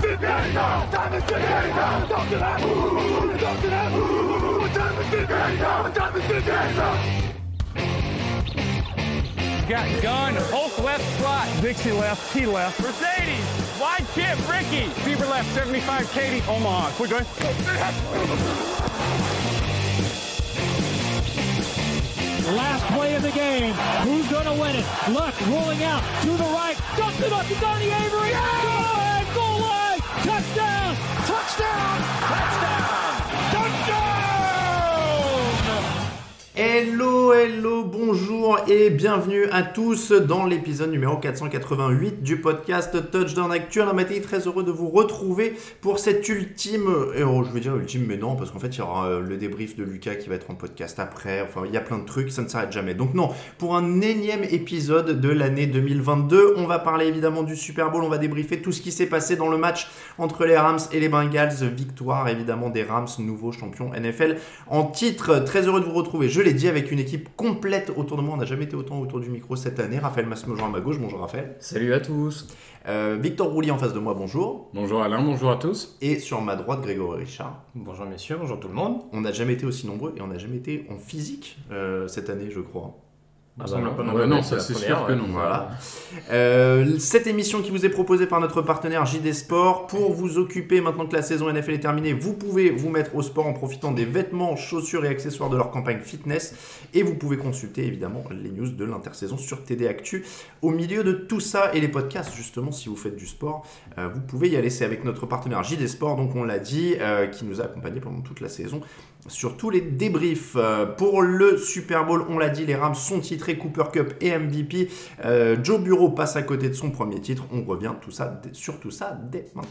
Got gun, Hulk left slot, Dixie left, T left, Mercedes, wide chip, Ricky, Fever left, 75, Katie, Omaha. We're good. Last play of the game. Who's going to win it? Luck rolling out to the right. Dumps it up to Donnie Avery. Yeah! Goal line. Touchdown. Touchdown. Touchdown. Touchdown. Hello, bonjour et bienvenue à tous dans l'épisode numéro 488 du podcast Touchdown Actu. Alain Mattei, très heureux de vous retrouver pour cette ultime, je vais dire ultime mais non, parce qu'en fait il y aura le débrief de Lucas qui va être en podcast après, enfin il y a plein de trucs, ça ne s'arrête jamais. Donc non, pour un énième épisode de l'année 2022, on va parler évidemment du Super Bowl, on va débriefer tout ce qui s'est passé dans le match entre les Rams et les Bengals, victoire évidemment des Rams, nouveaux champions NFL en titre. Très heureux de vous retrouver, je l'ai dit, avec une équipe complète autour de moi. On n'a jamais été autant autour du micro cette année. Raphaël Masmejean à ma gauche. Bonjour Raphaël. Salut à tous. Victor Roulier en face de moi. Bonjour. Bonjour Alain, bonjour à tous. Et sur ma droite, Grégory Richard. Bonjour messieurs, bonjour tout le monde. On n'a jamais été aussi nombreux et on n'a jamais été en physique cette année, je crois. Non, ça c'est sûr que non. Voilà. Cette émission qui vous est proposée par notre partenaire JD Sport. Pour vous occuper maintenant que la saison NFL est terminée, vous pouvez vous mettre au sport en profitant des vêtements, chaussures et accessoires de leur campagne fitness. Et vous pouvez consulter évidemment les news de l'intersaison sur TD Actu. Au milieu de tout ça et les podcasts, justement, si vous faites du sport, vous pouvez y aller. C'est avec notre partenaire JD Sport, donc on l'a dit, qui nous a accompagnés pendant toute la saison sur tous les débriefs. Pour le Super Bowl, on l'a dit, les Rams sont titrés Cooper Kupp et MVP. Joe Burrow passe à côté de son premier titre. On revient sur tout ça dès maintenant.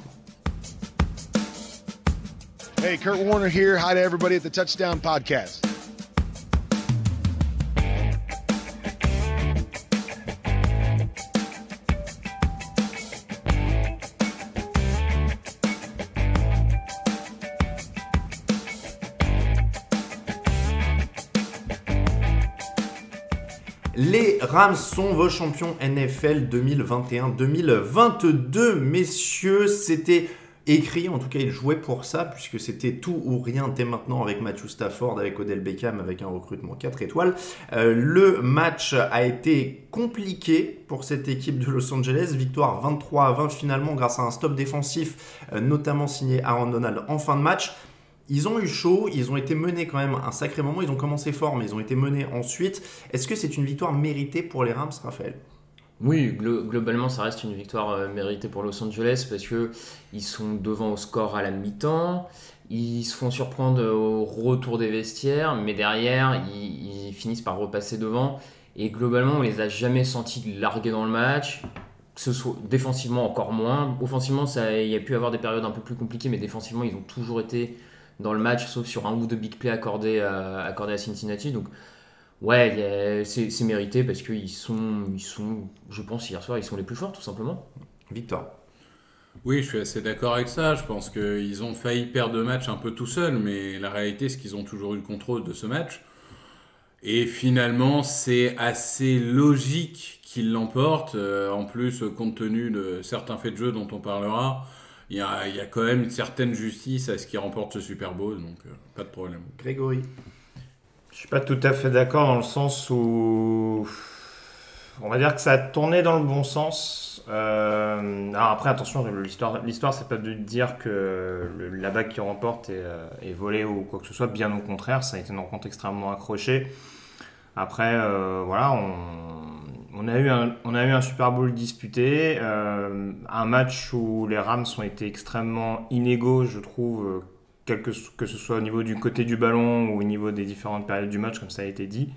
Hey, Kurt Warner here. Hi to everybody at the Touchdown Podcast. Les Rams sont vos champions NFL 2021-2022, messieurs. C'était écrit, en tout cas ils jouaient pour ça, puisque c'était tout ou rien dès maintenant avec Matthew Stafford, avec Odell Beckham, avec un recrutement 4 étoiles. Le match a été compliqué pour cette équipe de Los Angeles, victoire 23-20 finalement grâce à un stop défensif, notamment signé Aaron Donald en fin de match. Ils ont eu chaud, ils ont été menés quand même un sacré moment, ils ont commencé fort mais ils ont été menés ensuite. Est-ce que c'est une victoire méritée pour les Rams, Raphaël ? Oui, globalement ça reste une victoire méritée pour Los Angeles parce qu'ils sont devant au score à la mi-temps, ils se font surprendre au retour des vestiaires, mais derrière ils finissent par repasser devant et globalement on les a jamais sentis largués dans le match. Que ce soit défensivement encore moins, offensivement il y a pu avoir des périodes un peu plus compliquées mais défensivement ils ont toujours été dans le match, sauf sur un ou deux big plays accordés à Cincinnati. Donc, ouais, c'est mérité parce qu'ils sont, je pense, hier soir, ils sont les plus forts, tout simplement. Victor. Oui, je suis assez d'accord avec ça. Je pense qu'ils ont failli perdre le match un peu tout seuls, mais la réalité, c'est qu'ils ont toujours eu le contrôle de ce match. Et finalement, c'est assez logique qu'ils l'emportent. En plus, compte tenu de certains faits de jeu dont on parlera, il y a quand même une certaine justice à ce qui remporte ce Super Bowl, donc pas de problème. Grégory. Je suis pas tout à fait d'accord dans le sens où on va dire que ça a tourné dans le bon sens. Alors après, attention, l'histoire c'est pas de dire que la bague qui remporte est volée ou quoi que ce soit, bien au contraire, ça a été une rencontre extrêmement accrochée. Après, voilà, on a eu un Super Bowl disputé, un match où les Rams ont été extrêmement inégaux, je trouve, que ce soit au niveau du côté du ballon ou au niveau des différentes périodes du match, comme ça a été dit.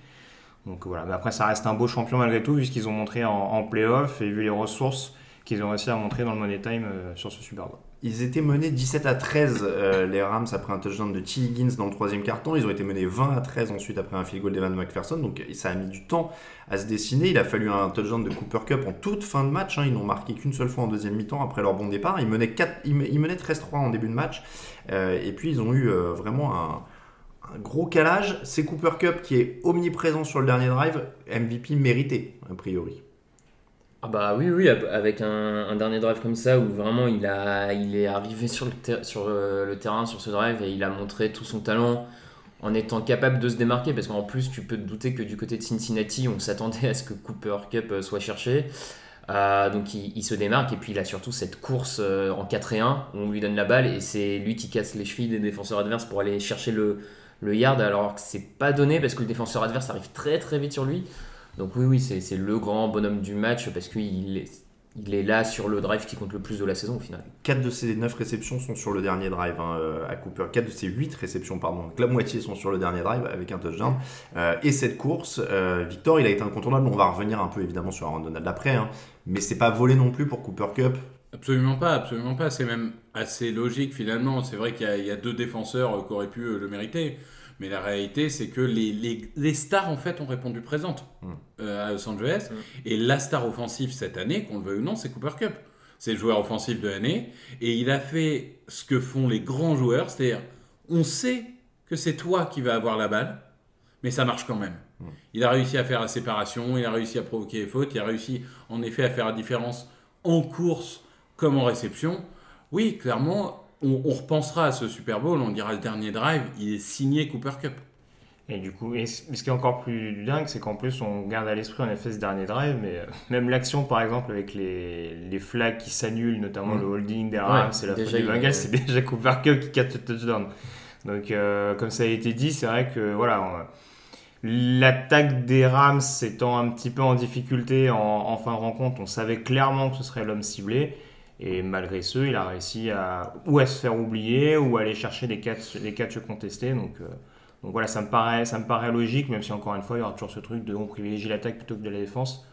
Donc voilà, mais après ça reste un beau champion malgré tout, vu ce qu'ils ont montré en play-off et vu les ressources qu'ils ont réussi à montrer dans le Money Time sur ce Super Bowl. Ils étaient menés 17-13, les Rams, après un touchdown de T. Higgins dans le troisième quart-temps. Ils ont été menés 20-13 ensuite après un field goal d'Evan McPherson. Donc ça a mis du temps à se dessiner. Il a fallu un touchdown de Cooper Kupp en toute fin de match. Ils n'ont marqué qu'une seule fois en deuxième mi-temps après leur bon départ. Ils menaient 13-3 en début de match. Et puis ils ont eu vraiment un gros calage. C'est Cooper Kupp qui est omniprésent sur le dernier drive. MVP mérité, a priori. Ah bah oui, avec un dernier drive comme ça où vraiment il est arrivé sur le terrain sur ce drive et il a montré tout son talent en étant capable de se démarquer, parce qu'en plus tu peux te douter que du côté de Cincinnati on s'attendait à ce que Cooper Kupp soit cherché. Donc il se démarque, et puis il a surtout cette course en 4-1 où on lui donne la balle et c'est lui qui casse les chevilles des défenseurs adverses pour aller chercher le yard, alors que c'est pas donné parce que le défenseur adverse arrive très très vite sur lui. Donc oui, c'est le grand bonhomme du match parce qu'il est là sur le drive qui compte le plus de la saison au final. 4 de ses 9 réceptions sont sur le dernier drive à Cooper. 4 de ses 8 réceptions, pardon. Donc la moitié sont sur le dernier drive avec un touchdown. Et cette course, Victor, il a été incontournable. On va revenir un peu évidemment sur Aaron Donald après, mais c'est pas volé non plus pour Cooper Kupp. Absolument pas. C'est même assez logique finalement. C'est vrai qu'il y a 2 défenseurs qui auraient pu le mériter. Mais la réalité, c'est que les stars, en fait, ont répondu présentes à Los Angeles. Et la star offensive cette année, qu'on le veuille ou non, c'est Cooper Kupp. C'est le joueur offensif de l'année. Et il a fait ce que font les grands joueurs. C'est-à-dire, on sait que c'est toi qui vas avoir la balle, mais ça marche quand même. Il a réussi à faire la séparation, il a réussi à provoquer les fautes, il a réussi, en effet, à faire la différence en course comme en réception. Oui, clairement... On repensera à ce Super Bowl, on dira le dernier drive, il est signé Cooper Kupp. Et du coup, ce qui est encore plus dingue, c'est qu'en plus on garde à l'esprit en effet ce dernier drive, mais même l'action par exemple avec les flags qui s'annulent, notamment le holding des Rams et la faute des Bengals, c'est déjà Cooper Kupp qui capte le touchdown. Donc comme ça a été dit, c'est vrai que voilà, l'attaque des Rams étant un petit peu en difficulté en fin de rencontre, on savait clairement que ce serait l'homme ciblé. Et malgré ce, il a réussi à se faire oublier ou à aller chercher des catchs contestés. Donc voilà, ça me paraît logique, même si encore une fois, il y aura toujours ce truc de on privilégie l'attaque plutôt que de la défense.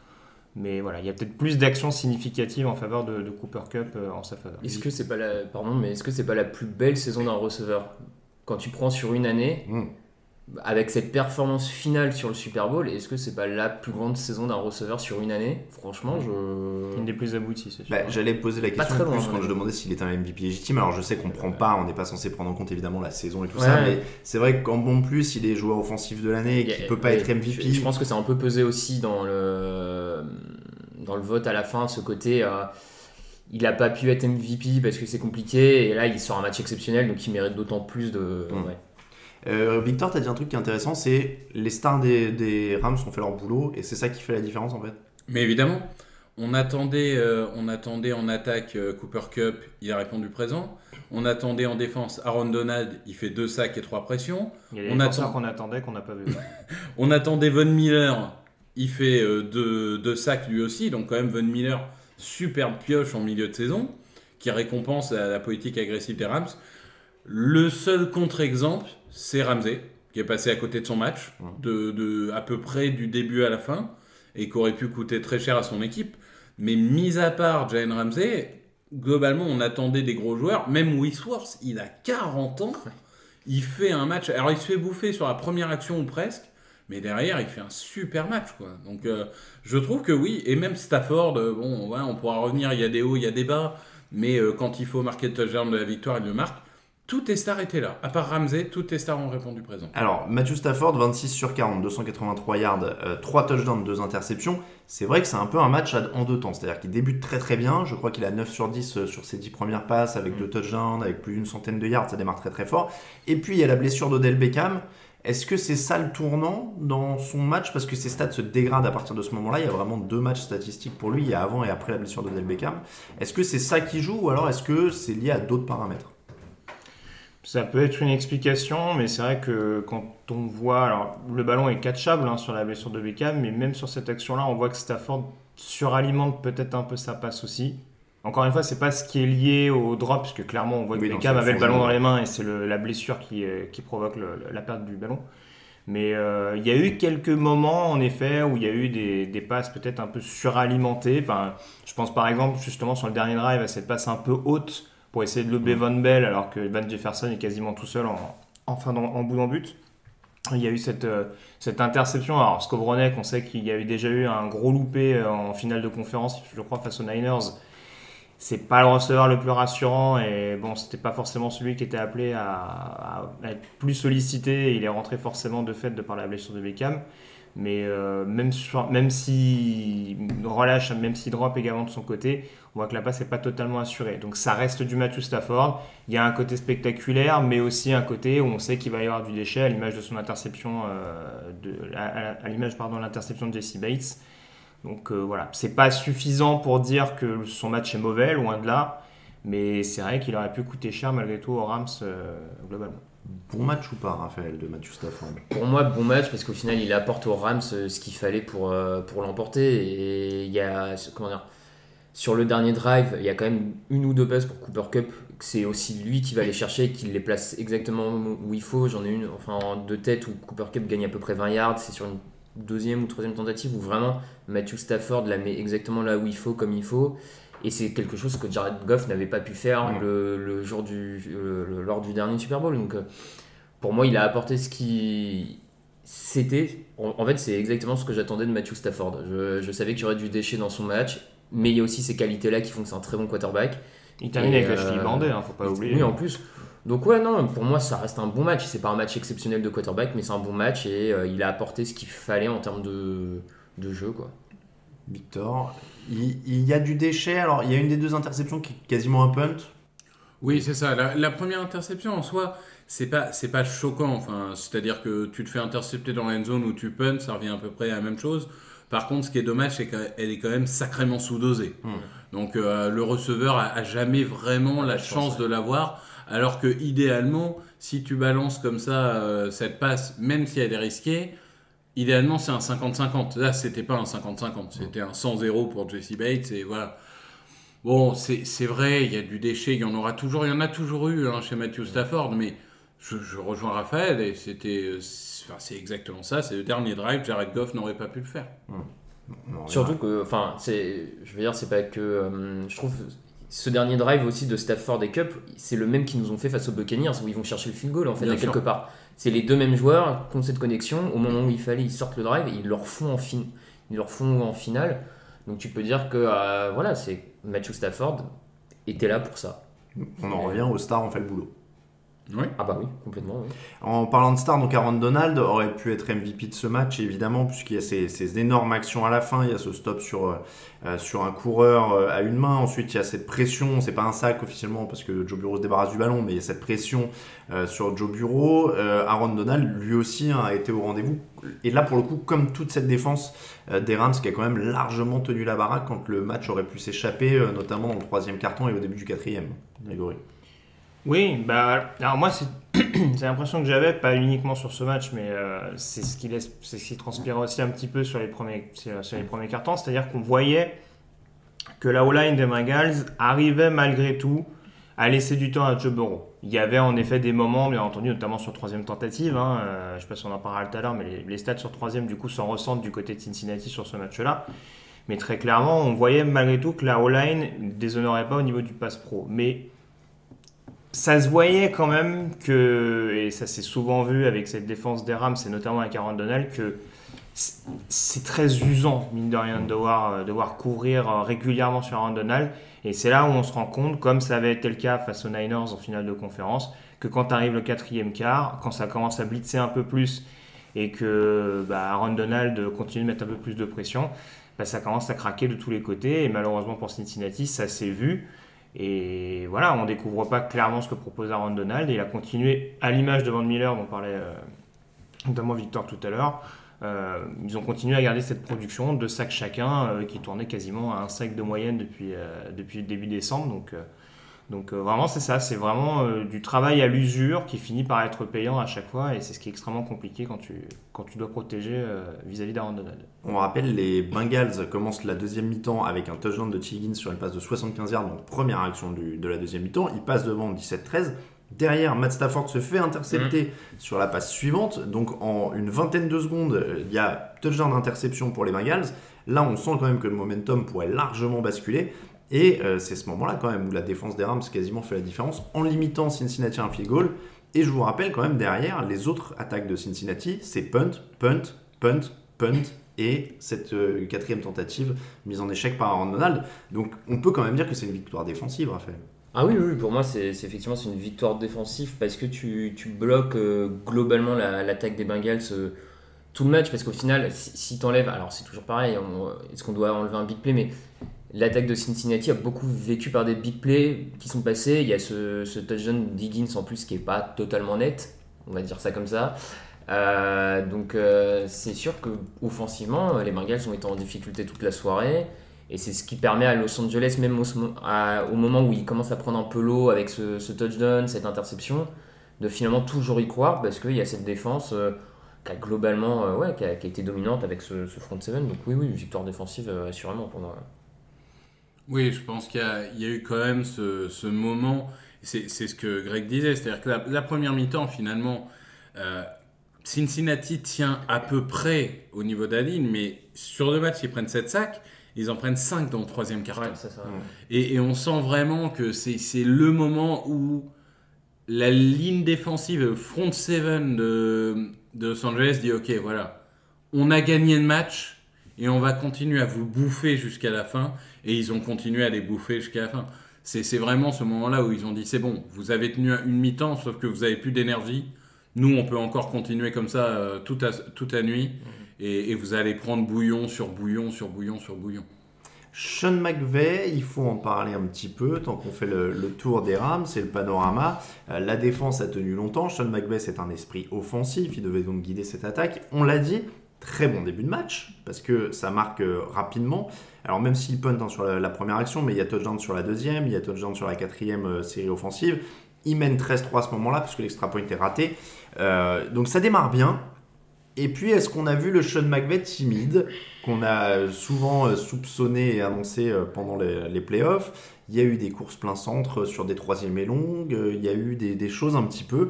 Mais voilà, il y a peut-être plus d'actions significatives en faveur de Cooper Kupp en sa faveur. Est-ce que c'est pas la plus belle saison d'un receveur quand tu prends sur une année avec cette performance finale sur le Super Bowl? Est-ce que c'est pas la plus grande saison d'un receveur sur une année? Franchement, une des plus abouties, c'est sûr. J'allais poser la question loin, quand je demandais s'il était un MVP légitime. Alors je sais qu'on on n'est pas censé prendre en compte évidemment la saison et tout ça, mais c'est vrai qu'en bon plus, il est joueur offensif de l'année et qu'il peut pas être MVP. Je pense que c'est un peu pesé aussi dans le vote à la fin, ce côté. Il n'a pas pu être MVP parce que c'est compliqué, et là il sort un match exceptionnel, donc il mérite d'autant plus de. Victor, tu as dit un truc qui est intéressant, c'est les stars des Rams ont fait leur boulot et c'est ça qui fait la différence en fait. Mais évidemment, on attendait en attaque Cooper Kupp, il a répondu présent. On attendait en défense Aaron Donald, il fait 2 sacs et 3 pressions. Il y a des défenseurs qu'on attendait qu'on n'a pas vu. On attendait Von Miller, il fait 2 sacs lui aussi, donc quand même Von Miller, superbe pioche en milieu de saison, qui récompense la politique agressive des Rams. Le seul contre-exemple, c'est Ramsey, qui est passé à côté de son match, de à peu près du début à la fin, et qui aurait pu coûter très cher à son équipe. Mais mis à part Jalen Ramsey, globalement, on attendait des gros joueurs. Même Whitworth, il a 40 ans, il fait un match... Alors, il se fait bouffer sur la première action ou presque, mais derrière, il fait un super match, quoi. Donc, je trouve que oui, et même Stafford, on pourra revenir, il y a des hauts, il y a des bas, mais quand il faut marquer le touchdown de la victoire, il le marque. Toutes les stars étaient là. À part Ramsey, toutes les stars ont répondu présent. Alors, Matthew Stafford, 26 sur 40, 283 yards, 3 touchdowns, 2 interceptions. C'est vrai que c'est un peu un match en 2 temps. C'est-à-dire qu'il débute très très bien. Je crois qu'il a 9 sur 10 sur ses 10 premières passes, avec 2 touchdowns, avec plus d'une centaine de yards. Ça démarre très très fort. Et puis, il y a la blessure d'Odell Beckham. Est-ce que c'est ça le tournant dans son match? Parce que ses stats se dégradent à partir de ce moment-là. Il y a vraiment 2 matchs statistiques pour lui. Il y a avant et après la blessure d'Odell Beckham. Est-ce que c'est ça qui joue ou alors est-ce que c'est lié à d'autres paramètres? Ça peut être une explication, mais c'est vrai que quand on voit... Alors, le ballon est catchable sur la blessure de Beckham, mais même sur cette action-là, on voit que Stafford suralimente peut-être un peu sa passe aussi. Encore une fois, c'est pas ce qui est lié au drop, parce que clairement, on voit que Beckham avait le ballon dans les mains et c'est la blessure qui provoque la perte du ballon. Mais il y a eu quelques moments, en effet, où il y a eu des passes peut-être un peu suralimentées. Enfin, je pense par exemple, justement, sur le dernier drive, à cette passe un peu haute, pour essayer de lober Von Bell alors que Van Jefferson est quasiment tout seul en bout en but. Il y a eu cette interception. Alors Skowronek, on sait qu'il y a déjà eu un gros loupé en finale de conférence, je crois, face aux Niners. C'est pas le receveur le plus rassurant et bon, c'était pas forcément celui qui était appelé à être plus sollicité. Il est rentré forcément de fait de par la blessure de Beckham. Mais même s'il relâche, même s'il drop également de son côté, on voit que la passe n'est pas totalement assurée. Donc ça reste du Matthew Stafford. Il y a un côté spectaculaire, mais aussi un côté où on sait qu'il va y avoir du déchet, à l'image de son interception, à l'image de l'interception de Jesse Bates. Donc voilà, c'est pas suffisant pour dire que son match est mauvais, loin de là. Mais c'est vrai qu'il aurait pu coûter cher malgré tout aux Rams globalement. Bon match ou pas, Raphaël, de Matthew Stafford? Pour moi, bon match parce qu'au final, il apporte aux Rams ce qu'il fallait pour l'emporter. Et il y a, comment dire, sur le dernier drive, il y a quand même une ou deux passes pour Cooper Kupp. C'est aussi lui qui va les chercher et qui les place exactement où il faut. J'en ai une en deux têtes où Cooper Kupp gagne à peu près 20 yards. C'est sur une deuxième ou troisième tentative où vraiment Matthew Stafford la met exactement là où il faut, comme il faut. Et c'est quelque chose que Jared Goff n'avait pas pu faire le jour lors du dernier Super Bowl. Donc pour moi, il a apporté ce qui c'était. En fait, c'est exactement ce que j'attendais de Matthew Stafford. Je savais qu'il y aurait du déchet dans son match, mais il y a aussi ces qualités-là qui font que c'est un très bon quarterback. Il termine avec la cheville bandée, faut pas oublier. Oui, en plus. Donc ouais, non, pour moi, ça reste un bon match. C'est pas un match exceptionnel de quarterback, mais c'est un bon match et il a apporté ce qu'il fallait en termes de jeu, quoi. Victor, il y a du déchet. Alors, il y a une des deux interceptions qui est quasiment un punt. Oui, c'est ça. La première interception en soi, c'est pas choquant. Enfin, c'est-à-dire que tu te fais intercepter dans la end zone ou tu punts, ça revient à peu près à la même chose. Par contre, ce qui est dommage, c'est qu'elle est quand même sacrément sous-dosée. Donc, le receveur a jamais vraiment la chance de l'avoir. Alors que idéalement, si tu balances comme ça cette passe, même si elle est risquée, idéalement, c'est un 50-50. Là, c'était pas un 50-50. C'était un 100-0 pour Jesse Bates. Et voilà. Bon, c'est vrai, il y a du déchet. Il y en aura toujours. Il y en a toujours eu chez Matthew Stafford. Mais je rejoins Raphaël. Et c'est exactement ça. C'est le dernier drive. Jared Goff n'aurait pas pu le faire. Surtout que, je veux dire, c'est pas que. Je trouve ce dernier drive aussi de Stafford et Kupp, c'est le même qu'ils nous ont fait face aux Buccaneers, où ils vont chercher le field goal, en fait, quelque part. C'est les deux mêmes joueurs qui ont cette connexion. Au moment où il fallait, ils sortent le drive et ils le refont en finale. Donc tu peux dire que c'est Matthew Stafford était là pour ça. On en revient aux stars, on fait le boulot. Oui. Ah bah oui, complètement. Oui. En parlant de stars, donc Aaron Donald aurait pu être MVP de ce match, évidemment, puisqu'il y a ces énormes actions à la fin. Il y a ce stop sur un coureur à une main. Ensuite, il y a cette pression. C'est pas un sac officiellement parce que Joe Burrow se débarrasse du ballon, mais il y a cette pression sur Joe Burrow. Aaron Donald, lui aussi, a été au rendez-vous. Et là, pour le coup, comme toute cette défense des Rams, qui a quand même largement tenu la baraque quand le match aurait pu s'échapper, notamment dans le troisième quart-temps et au début du quatrième. Grégory. Oui, alors moi c'est l'impression que j'avais, pas uniquement sur ce match, mais c'est ce qui transpirait aussi un petit peu sur les premiers cartons, c'est-à-dire qu'on voyait que la O-line des Bengals arrivait malgré tout à laisser du temps à Joe Burrow. Il y avait en effet des moments, bien entendu, notamment sur troisième tentative, je ne sais pas si on en parlera tout à l'heure, mais les stats sur troisième du coup s'en ressentent du côté de Cincinnati sur ce match-là. Mais très clairement, on voyait malgré tout que la O-line ne déshonorait pas au niveau du pass pro. Mais ça se voyait quand même que, et ça s'est souvent vu avec cette défense des Rams, et notamment avec Aaron Donald, que c'est très usant, mine de rien, de devoir couvrir régulièrement sur Aaron Donald. Et c'est là où on se rend compte, comme ça avait été le cas face aux Niners en finale de conférence, que quand arrive le quatrième quart, quand ça commence à blitzer un peu plus et que Aaron Donald continue de mettre un peu plus de pression, ça commence à craquer de tous les côtés. Et malheureusement pour Cincinnati, ça s'est vu. Et voilà, on ne découvre pas clairement ce que propose Aaron Donald. Et il a continué, à l'image de Von Miller, dont parlait notamment Victor tout à l'heure. Ils ont continué à garder cette production, 2 sacs chacun, qui tournait quasiment à un sac de moyenne depuis début décembre. Donc vraiment, c'est ça. C'est vraiment du travail à l'usure qui finit par être payant à chaque fois. Et c'est ce qui est extrêmement compliqué quand tu dois protéger vis-à-vis d'Aaron Donald. On rappelle, les Bengals commencent la deuxième mi-temps avec un touchdown de Higgins sur une passe de 75 yards, donc première action de la deuxième mi-temps. Il passe devant 17-13. Derrière, Matt Stafford se fait intercepter sur la passe suivante. Donc en une vingtaine de secondes, il y a touchdown d'interception pour les Bengals. Là, on sent quand même que le momentum pourrait largement basculer. Et c'est ce moment-là quand même où la défense des Rams quasiment fait la différence en limitant Cincinnati à un field goal. Et je vous rappelle quand même derrière, les autres attaques de Cincinnati, c'est punt, punt, punt, punt et cette quatrième tentative mise en échec par Aaron Donald. Donc on peut quand même dire que c'est une victoire défensive, Raphaël. Ah oui, pour moi c'est effectivement c'est une victoire défensive parce que tu bloques globalement l'attaque des Bengals. tout le match, parce qu'au final, si t'enlèves, alors c'est toujours pareil, est-ce qu'on doit enlever un big play, mais l'attaque de Cincinnati a beaucoup vécu par des big plays qui sont passés. Il y a ce touchdown d'Higgins en plus qui est pas totalement net, on va dire ça comme ça. Donc c'est sûr que offensivement, les Bengals ont été en difficulté toute la soirée, et c'est ce qui permet à Los Angeles, même au moment où ils commencent à prendre un peu l'eau avec ce touchdown, cette interception, de finalement toujours y croire, parce qu'il y a cette défense qui a globalement qui a été dominante avec ce front seven. Donc oui, victoire défensive assurément pour moi. Oui, je pense qu'il y a eu quand même ce moment, c'est ce que Greg disait, c'est-à-dire que la première mi-temps, finalement, Cincinnati tient à peu près au niveau de la ligne, mais sur 2 matchs, ils prennent 7 sacs, ils en prennent 5 dans le 3e quart-temps. Ouais, c'est ça. Et on sent vraiment que c'est le moment où la ligne défensive, le front seven de Los Angeles dit « Ok, voilà, on a gagné le match et on va continuer à vous bouffer jusqu'à la fin. » Et ils ont continué à les bouffer jusqu'à la fin. C'est vraiment ce moment-là où ils ont dit « C'est bon, vous avez tenu une mi-temps, sauf que vous n'avez plus d'énergie. Nous, on peut encore continuer comme ça toute la nuit. Et vous allez prendre bouillon sur bouillon sur bouillon sur bouillon. » Sean McVay, il faut en parler un petit peu, tant qu'on fait le tour des Rams, c'est le panorama. La défense a tenu longtemps. Sean McVay, c'est un esprit offensif, il devait donc guider cette attaque. On l'a dit, très bon début de match, parce que ça marque rapidement. Alors même s'il punt sur la première action, mais il y a touchdown sur la deuxième, il y a touchdown sur la 4e série offensive. Il mène 13-3 à ce moment-là, parce que l'extra point est raté. Donc ça démarre bien. Et puis, est-ce qu'on a vu le Sean McVay timide, qu'on a souvent soupçonné et annoncé pendant les playoffs? Il y a eu des courses plein centre sur des 3e et longues, il y a eu des choses un petit peu,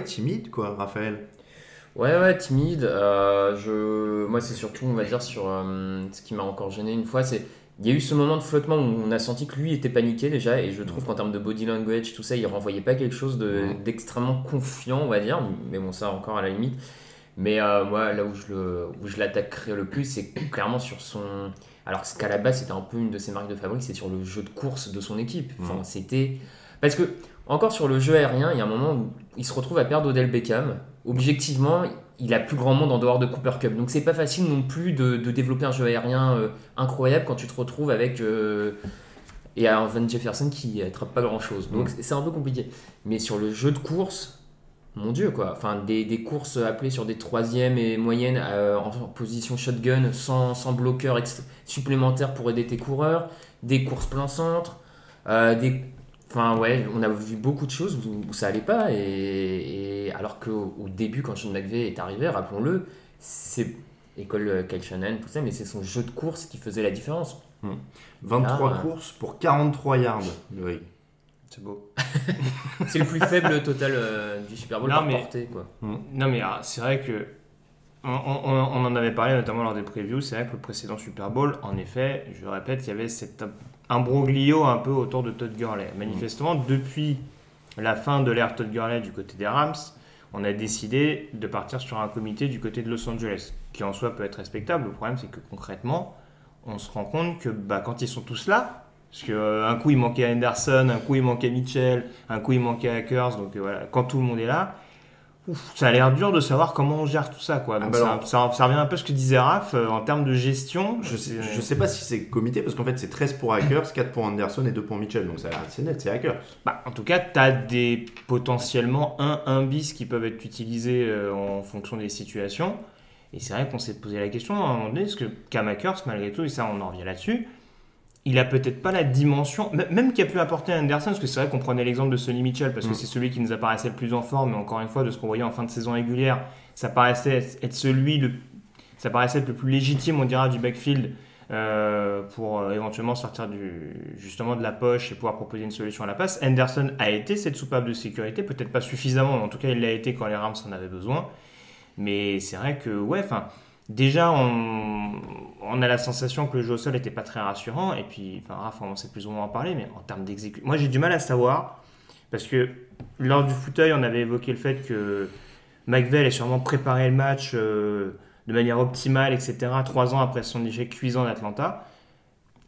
timide quoi, Raphaël. Ouais, timide. Moi, c'est surtout, on va dire, sur ce qui m'a encore gêné une fois, c'est il y a eu ce moment de flottement où on a senti que lui était paniqué déjà, et je trouve qu'en termes de body language, tout ça, il renvoyait pas quelque chose d'extrêmement confiant, on va dire, mais bon, ça encore à la limite. Mais moi, là où je l'attaquerais le plus, c'est clairement sur son... Alors ce qu'à la base, c'était un peu une de ses marques de fabrique, c'est sur le jeu de course de son équipe. Enfin, c'était... Parce que, encore sur le jeu aérien, il y a un moment où il se retrouve à perdre Odell Beckham. Objectivement, il a plus grand monde en dehors de Cooper Kupp. Donc c'est pas facile non plus de développer un jeu aérien incroyable quand tu te retrouves avec... et un Van Jefferson qui attrape pas grand-chose. Donc c'est un peu compliqué. Mais sur le jeu de course... Mon Dieu, quoi. Enfin, des courses appelées sur des 3e et moyennes en position shotgun sans bloqueur supplémentaire pour aider tes coureurs, des courses plein centre, Enfin, ouais, on a vu beaucoup de choses où ça allait pas. Et alors qu'au début, quand Sean McVay est arrivé, rappelons-le, c'est école Kyle Shanahan, tout ça, mais c'est son jeu de course qui faisait la différence. 23 courses pour 43 yards, Loïc. C'est beau. C'est le plus faible total du Super Bowl par portée, quoi. Non, mais c'est vrai que on en avait parlé notamment lors des previews. C'est vrai que le précédent Super Bowl, en effet, je le répète, il y avait cet imbroglio un peu autour de Todd Gurley. Manifestement, depuis la fin de l'ère Todd Gurley du côté des Rams, on a décidé de partir sur un comité du côté de Los Angeles, qui en soi peut être respectable. Le problème, c'est que concrètement, on se rend compte que quand ils sont tous là, parce qu'un coup il manquait Henderson, un coup il manquait Mitchell, un coup il manquait Akers, donc voilà, quand tout le monde est là, ça a l'air dur de savoir comment on gère tout ça, quoi. Donc ça revient un peu à ce que disait Raph en termes de gestion. Je sais pas si c'est comité, parce qu'en fait c'est 13 pour Akers, 4 pour Anderson et 2 pour Mitchell, donc c'est net, c'est Akers. En tout cas, tu as potentiellement un bis qui peuvent être utilisés en fonction des situations. Et c'est vrai qu'on s'est posé la question à un moment donné, parce que Cam Akers, malgré tout, et ça on en revient là-dessus, il a peut-être pas la dimension, même qui a pu apporter Anderson, parce que c'est vrai qu'on prenait l'exemple de Sonny Mitchell, parce que c'est celui qui nous apparaissait le plus en forme, mais encore une fois, de ce qu'on voyait en fin de saison régulière, ça paraissait être le plus légitime, on dira, du backfield, pour éventuellement sortir justement de la poche et pouvoir proposer une solution à la passe. Anderson a été cette soupape de sécurité, peut-être pas suffisamment, mais en tout cas il l'a été quand les Rams en avaient besoin. Mais c'est vrai que, déjà, on a la sensation que le jeu au sol n'était pas très rassurant. Et puis, Raph, on sait plus ou moins en parler, mais en termes d'exécution, moi j'ai du mal à savoir, parce que lors du fauteuil, on avait évoqué le fait que McVay allait sûrement préparer le match de manière optimale, etc., 3 ans après son échec cuisant d'Atlanta.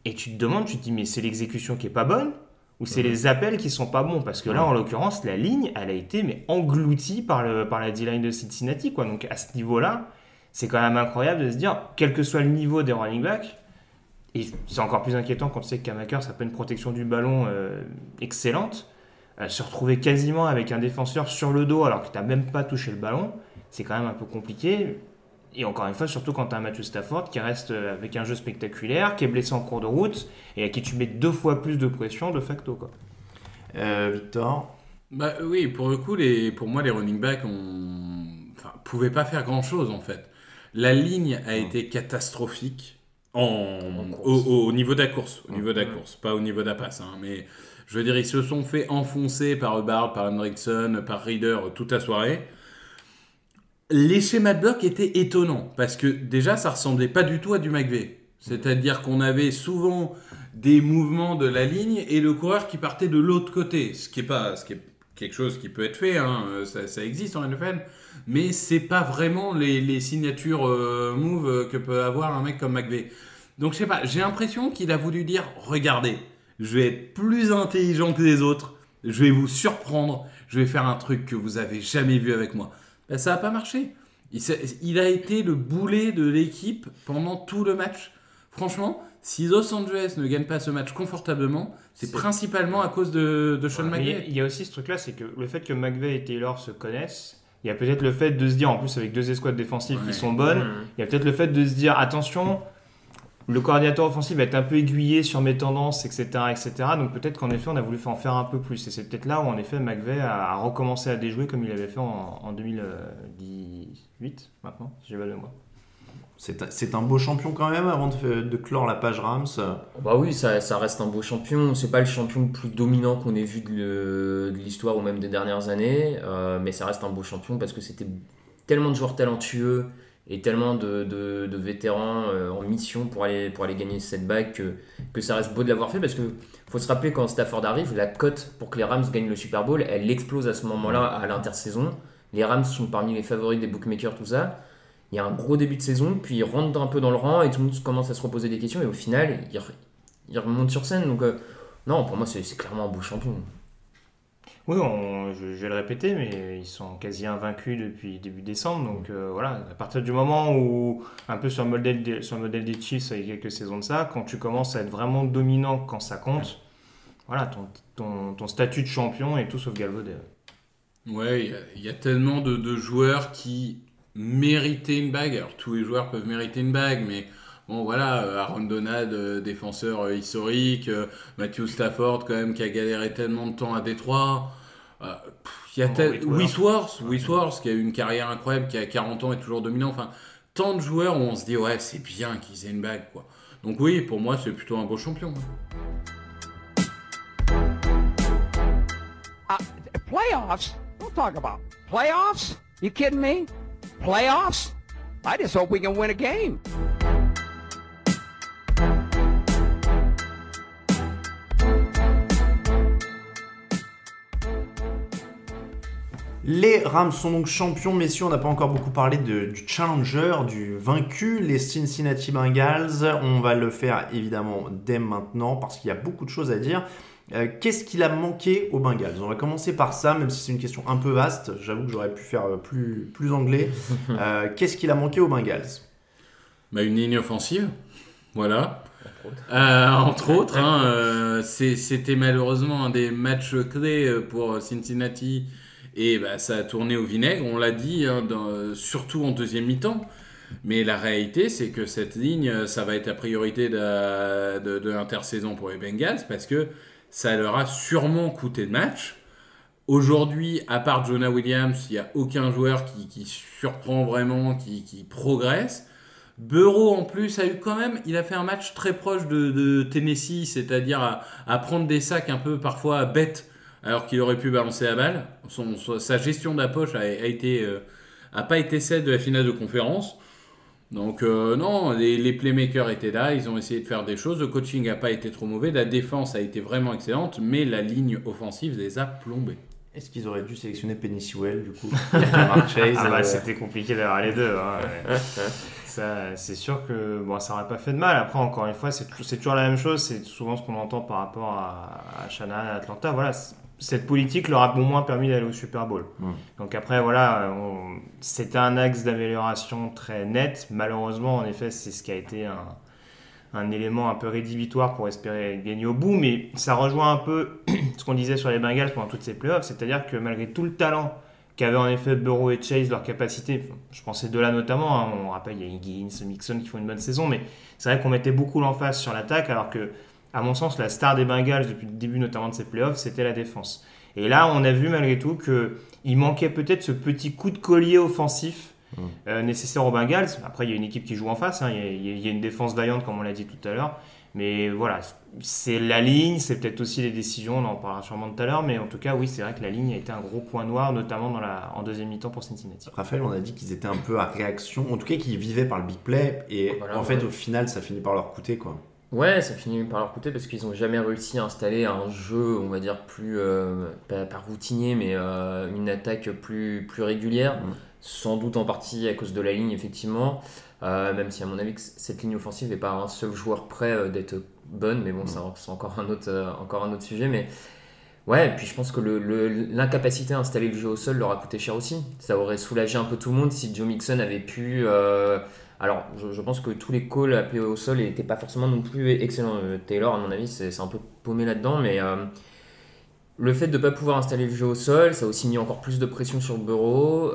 Et tu te dis, mais c'est l'exécution qui n'est pas bonne ou c'est les appels qui sont pas bons? Parce que là, en l'occurrence, la ligne, elle a été engloutie par la D-line de Cincinnati, quoi. Donc à ce niveau-là, c'est quand même incroyable de se dire, quel que soit le niveau des running backs, et c'est encore plus inquiétant quand tu sais que Cam Akers, ça peut une protection du ballon excellente, se retrouver quasiment avec un défenseur sur le dos alors que tu n'as même pas touché le ballon, c'est quand même un peu compliqué. Et encore une fois, surtout quand tu as un Matthew Stafford qui reste avec un jeu spectaculaire, qui est blessé en cours de route et à qui tu mets 2 fois plus de pression de facto, quoi. Victor? Bah oui, pour le coup, pour moi, les running backs pouvaient pas faire grand-chose en fait. La ligne a été catastrophique au niveau de la course, pas au niveau de la passe. Hein, mais je veux dire, ils se sont fait enfoncer par Hubbard, par Hendrickson, par Reader toute la soirée. Les schémas de bloc étaient étonnants parce que déjà, ça ressemblait pas du tout à du McVay. C'est-à-dire qu'on avait souvent des mouvements de la ligne et le coureur qui partait de l'autre côté, ce qui est quelque chose qui peut être fait, hein, ça existe en NFL, mais c'est pas vraiment les signatures move que peut avoir un mec comme McVay. Donc je sais pas, j'ai l'impression qu'il a voulu dire, regardez, je vais être plus intelligent que les autres, je vais vous surprendre, je vais faire un truc que vous avez jamais vu avec moi. Ben, ça n'a pas marché. Il a été le boulet de l'équipe pendant tout le match. Franchement, si Los Angeles ne gagne pas ce match confortablement, c'est principalement à cause de Sean McVay. Il y a aussi ce truc-là, c'est que le fait que McVay et Taylor se connaissent, il y a peut-être le fait de se dire, en plus avec 2 escouades défensives qui sont bonnes, il y a peut-être le fait de se dire, attention, le coordinateur offensif va être un peu aiguillé sur mes tendances, etc. Donc peut-être qu'en effet, on a voulu en faire un peu plus. Et c'est peut-être là où, en effet, McVay a recommencé à déjouer comme il avait fait en 2018, maintenant, si j'ai pas de mémoire. C'est un beau champion quand même avant de clore la page Rams. Bah oui, ça reste un beau champion. C'est pas le champion le plus dominant qu'on ait vu de l'histoire ou même des dernières années, mais ça reste un beau champion parce que c'était tellement de joueurs talentueux et tellement de vétérans en mission pour aller gagner cette bague que ça reste beau de l'avoir fait parce que faut se rappeler quand Stafford arrive, la cote pour que les Rams gagnent le Super Bowl, elle explose à ce moment-là à l'intersaison. Les Rams sont parmi les favoris des bookmakers, tout ça. Il y a un gros début de saison, puis ils rentrent un peu dans le rang et tout le monde commence à se reposer des questions et au final, ils remontent sur scène. Donc non, pour moi, c'est clairement un beau champion. Oui, je vais le répéter, mais ils sont quasi invaincus depuis début décembre. Donc voilà, à partir du moment où, un peu sur le modèle des Chiefs il y a quelques saisons de ça, quand tu commences à être vraiment dominant quand ça compte, voilà, ton statut de champion est tout sauf galvaudé. Ouais, il y a tellement de joueurs qui méritaient une bague. Alors tous les joueurs peuvent mériter une bague, mais bon voilà, Aaron Donald, défenseur historique, Matthew Stafford quand même qui a galéré tellement de temps à Détroit. Il y a Wisworth qui a eu une carrière incroyable, qui a 40 ans et toujours dominant. Enfin, tant de joueurs où on se dit ouais, c'est bien qu'ils aient une bague, quoi. Donc oui, pour moi, c'est plutôt un beau champion. Playoffs? Don't talk about playoffs. You kidding me? Playoffs? I just hope we can win a game. Les Rams sont donc champions, messieurs. On n'a pas encore beaucoup parlé du challenger, du vaincu, les Cincinnati Bengals. On va le faire évidemment dès maintenant parce qu'il y a beaucoup de choses à dire. Qu'est-ce qu'il a manqué aux Bengals? On va commencer par ça, même si c'est une question un peu vaste. J'avoue que j'aurais pu faire plus anglais. Qu'est-ce qu'il a manqué aux Bengals? Une ligne offensive, voilà. Entre autres, hein, c'était malheureusement un des matchs clés pour Cincinnati. Et ça a tourné au vinaigre, on l'a dit, hein, surtout en deuxième mi-temps. Mais la réalité, c'est que cette ligne, ça va être la priorité de l'intersaison pour les Bengals parce que ça leur a sûrement coûté le match. Aujourd'hui, à part Jonah Williams, il n'y a aucun joueur qui surprend vraiment, qui progresse. Burrow, en plus, il a fait un match très proche de Tennessee, c'est-à-dire à prendre des sacs un peu parfois bêtes, alors qu'il aurait pu balancer la balle. Sa gestion de la poche a pas été celle de la finale de conférence. Donc non, les playmakers étaient là, ils ont essayé de faire des choses. Le coaching n'a pas été trop mauvais, la défense a été vraiment excellente, mais la ligne offensive les a plombés. Est-ce qu'ils auraient dû sélectionner Penny Sewell du coup? C'était compliqué d'avoir les deux. Hein. Ça, c'est sûr que ça n'aurait pas fait de mal. Après, encore une fois, c'est toujours la même chose. C'est souvent ce qu'on entend par rapport à Shanahan à Atlanta. Voilà, cette politique leur a au moins permis d'aller au Super Bowl. Donc après, voilà, c'était un axe d'amélioration très net. Malheureusement, en effet, c'est ce qui a été un élément un peu rédhibitoire pour espérer gagner au bout. Mais ça rejoint un peu ce qu'on disait sur les Bengals pendant toutes ces playoffs. C'est-à-dire que malgré tout le talent qu'avaient en effet Burrow et Chase, leur capacité, je pensais de là notamment, hein, on rappelle, il y a Higgins, Mixon qui font une bonne saison, mais c'est vrai qu'on mettait beaucoup l'emphase sur l'attaque, alors que, à mon sens, la star des Bengals depuis le début notamment de ces playoffs, c'était la défense. Et là, on a vu malgré tout qu'il manquait peut-être ce petit coup de collier offensif nécessaire aux Bengals. Après, il y a une équipe qui joue en face, hein, il y a une défense vaillante, comme on l'a dit tout à l'heure. Mais voilà, c'est la ligne, c'est peut-être aussi les décisions, on en parlera sûrement tout à l'heure, mais en tout cas, oui, c'est vrai que la ligne a été un gros point noir, notamment en deuxième mi-temps pour Cincinnati. Raphaël, on a dit qu'ils étaient un peu à réaction, en tout cas qu'ils vivaient par le big play, et voilà, en fait, au final, ça finit par leur coûter, quoi. Ouais, ça finit par leur coûter parce qu'ils n'ont jamais réussi à installer un jeu, on va dire, plus, pas routinier, mais une attaque plus régulière, sans doute en partie à cause de la ligne, effectivement. Même si à mon avis cette ligne offensive n'est pas un seul joueur prêt d'être bonne, mais bon, c'est encore un autre sujet. Mais ouais, et puis je pense que l'incapacité à installer le jeu au sol leur a coûté cher aussi. Ça aurait soulagé un peu tout le monde si Joe Mixon avait pu. Alors, je pense que tous les calls appelés au sol n'étaient pas forcément non plus excellents. Taylor, à mon avis, c'est un peu paumé là-dedans, mais. Le fait de ne pas pouvoir installer le jeu au sol, ça a aussi mis encore plus de pression sur Burrow.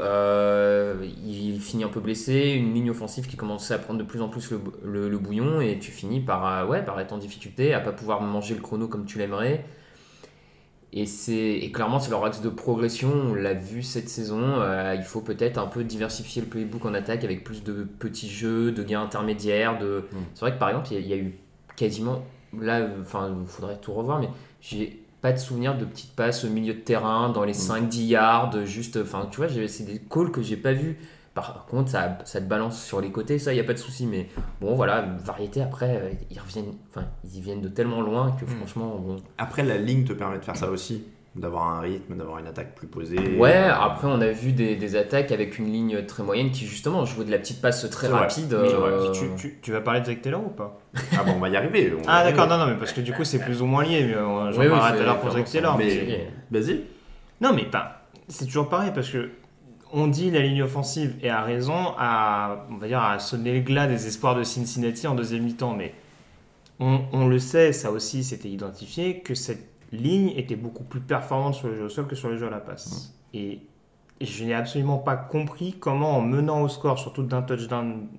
Il finit un peu blessé, une ligne offensive qui commençait à prendre de plus en plus le bouillon, et tu finis par être en difficulté, à ne pas pouvoir manger le chrono comme tu l'aimerais. Et clairement, c'est leur axe de progression, on l'a vu cette saison. Il faut peut-être un peu diversifier le playbook en attaque avec plus de petits jeux, de gains intermédiaires. C'est vrai que par exemple, il y a eu quasiment, là, il faudrait tout revoir, mais j'ai pas de souvenir de petites passes au milieu de terrain, dans les 5-10 yards, juste, tu vois, c'est des calls que j'ai pas vus. Par contre, ça te balance sur les côtés, ça, il n'y a pas de souci. Mais bon, voilà, variété, après, ils viennent de tellement loin que franchement... Bon. Après, la ligne te permet de faire ça aussi, d'avoir un rythme, d'avoir une attaque plus posée. Ouais, après, on a vu des attaques avec une ligne très moyenne qui, justement, jouait de la petite passe très rapide. Tu vas parler de Zach Taylor ou pas? Ah bon, on va y arriver. D'accord, non, mais parce que du coup, c'est plus ou moins lié. Mais j'en parlerai tout à l'heure pour Zach Taylor. Mais vas-y. Non, mais c'est toujours pareil, parce que on dit la ligne offensive, et a raison, on va dire, à sonner le glas des espoirs de Cincinnati en deuxième mi-temps, mais on le sait, ça aussi c'était identifié, que cette ligne était beaucoup plus performante sur le jeu au sol que sur le jeu à la passe. Et je n'ai absolument pas compris comment, en menant au score, surtout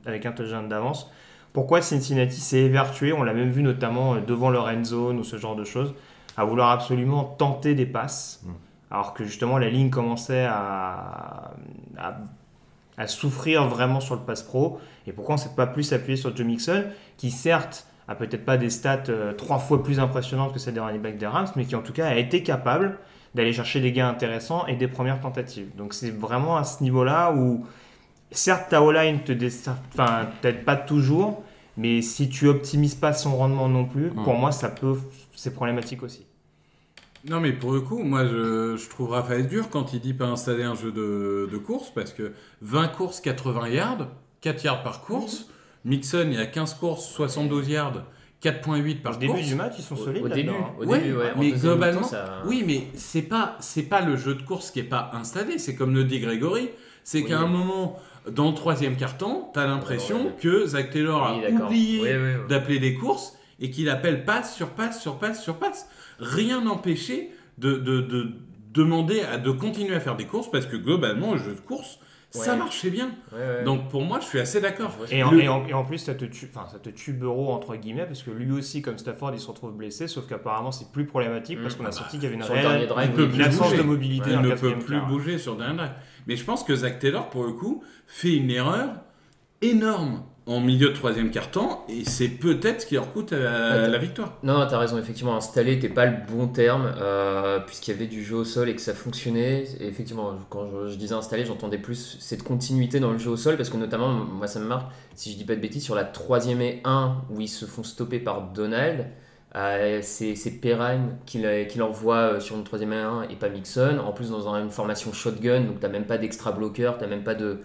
avec un touchdown d'avance, pourquoi Cincinnati s'est évertué, on l'a même vu notamment devant leur end zone ou ce genre de choses, à vouloir absolument tenter des passes. Alors que justement la ligne commençait à souffrir vraiment sur le pass pro. Et pourquoi on ne s'est pas plus appuyé sur Joe Mixon, qui certes a peut-être pas des stats 3 fois plus impressionnantes que celles des running backs des Rams, mais qui en tout cas a été capable d'aller chercher des gains intéressants et des premières tentatives. Donc c'est vraiment à ce niveau-là où certes ta O-line t'aide pas toujours, mais si tu optimises pas son rendement non plus, pour moi c'est problématique aussi. Non, mais pour le coup, moi, je trouve Raphaël dur quand il dit pas installer un jeu de course, parce que 20 courses, 80 yards, 4 yards par course. Mixon, il y a 15 courses, 72 yards, 4.8 par course. Au début du match, ils sont solides. Au début, mais globalement, oui, mais c'est pas le jeu de course qui est pas installé. C'est comme le dit Grégory, c'est qu'à un moment, dans le troisième quart-temps, t'as l'impression que Zach Taylor a oublié d'appeler les courses et qu'il appelle passe sur passe sur passe sur passe. Rien n'empêchait de demander de continuer à faire des courses, parce que globalement, le jeu de course, ça marchait bien. Donc pour moi, je suis assez d'accord. Et en plus, ça te tue Burrow, entre guillemets, parce que lui aussi, comme Stafford, il se retrouve blessé, sauf qu'apparemment, c'est plus problématique, parce qu'on a senti qu'il y avait une réelle absence de mobilité. Il ne peut plus bouger sur le dernier drive. Mais je pense que Zach Taylor, pour le coup, fait une erreur énorme en milieu de troisième quart-temps, et c'est peut-être ce qui leur coûte la victoire. Non, t'as raison, effectivement, installer n'était pas le bon terme, puisqu'il y avait du jeu au sol et que ça fonctionnait. Et effectivement, quand je disais installer, j'entendais plus cette continuité dans le jeu au sol, parce que notamment, moi ça me marque, si je dis pas de bêtises, sur la 3e et 1, où ils se font stopper par Donald, c'est Perrine qui l'envoie sur une 3e et 1 et pas Mixon, en plus dans une formation shotgun, donc t'as même pas d'extra bloqueur, t'as même pas de...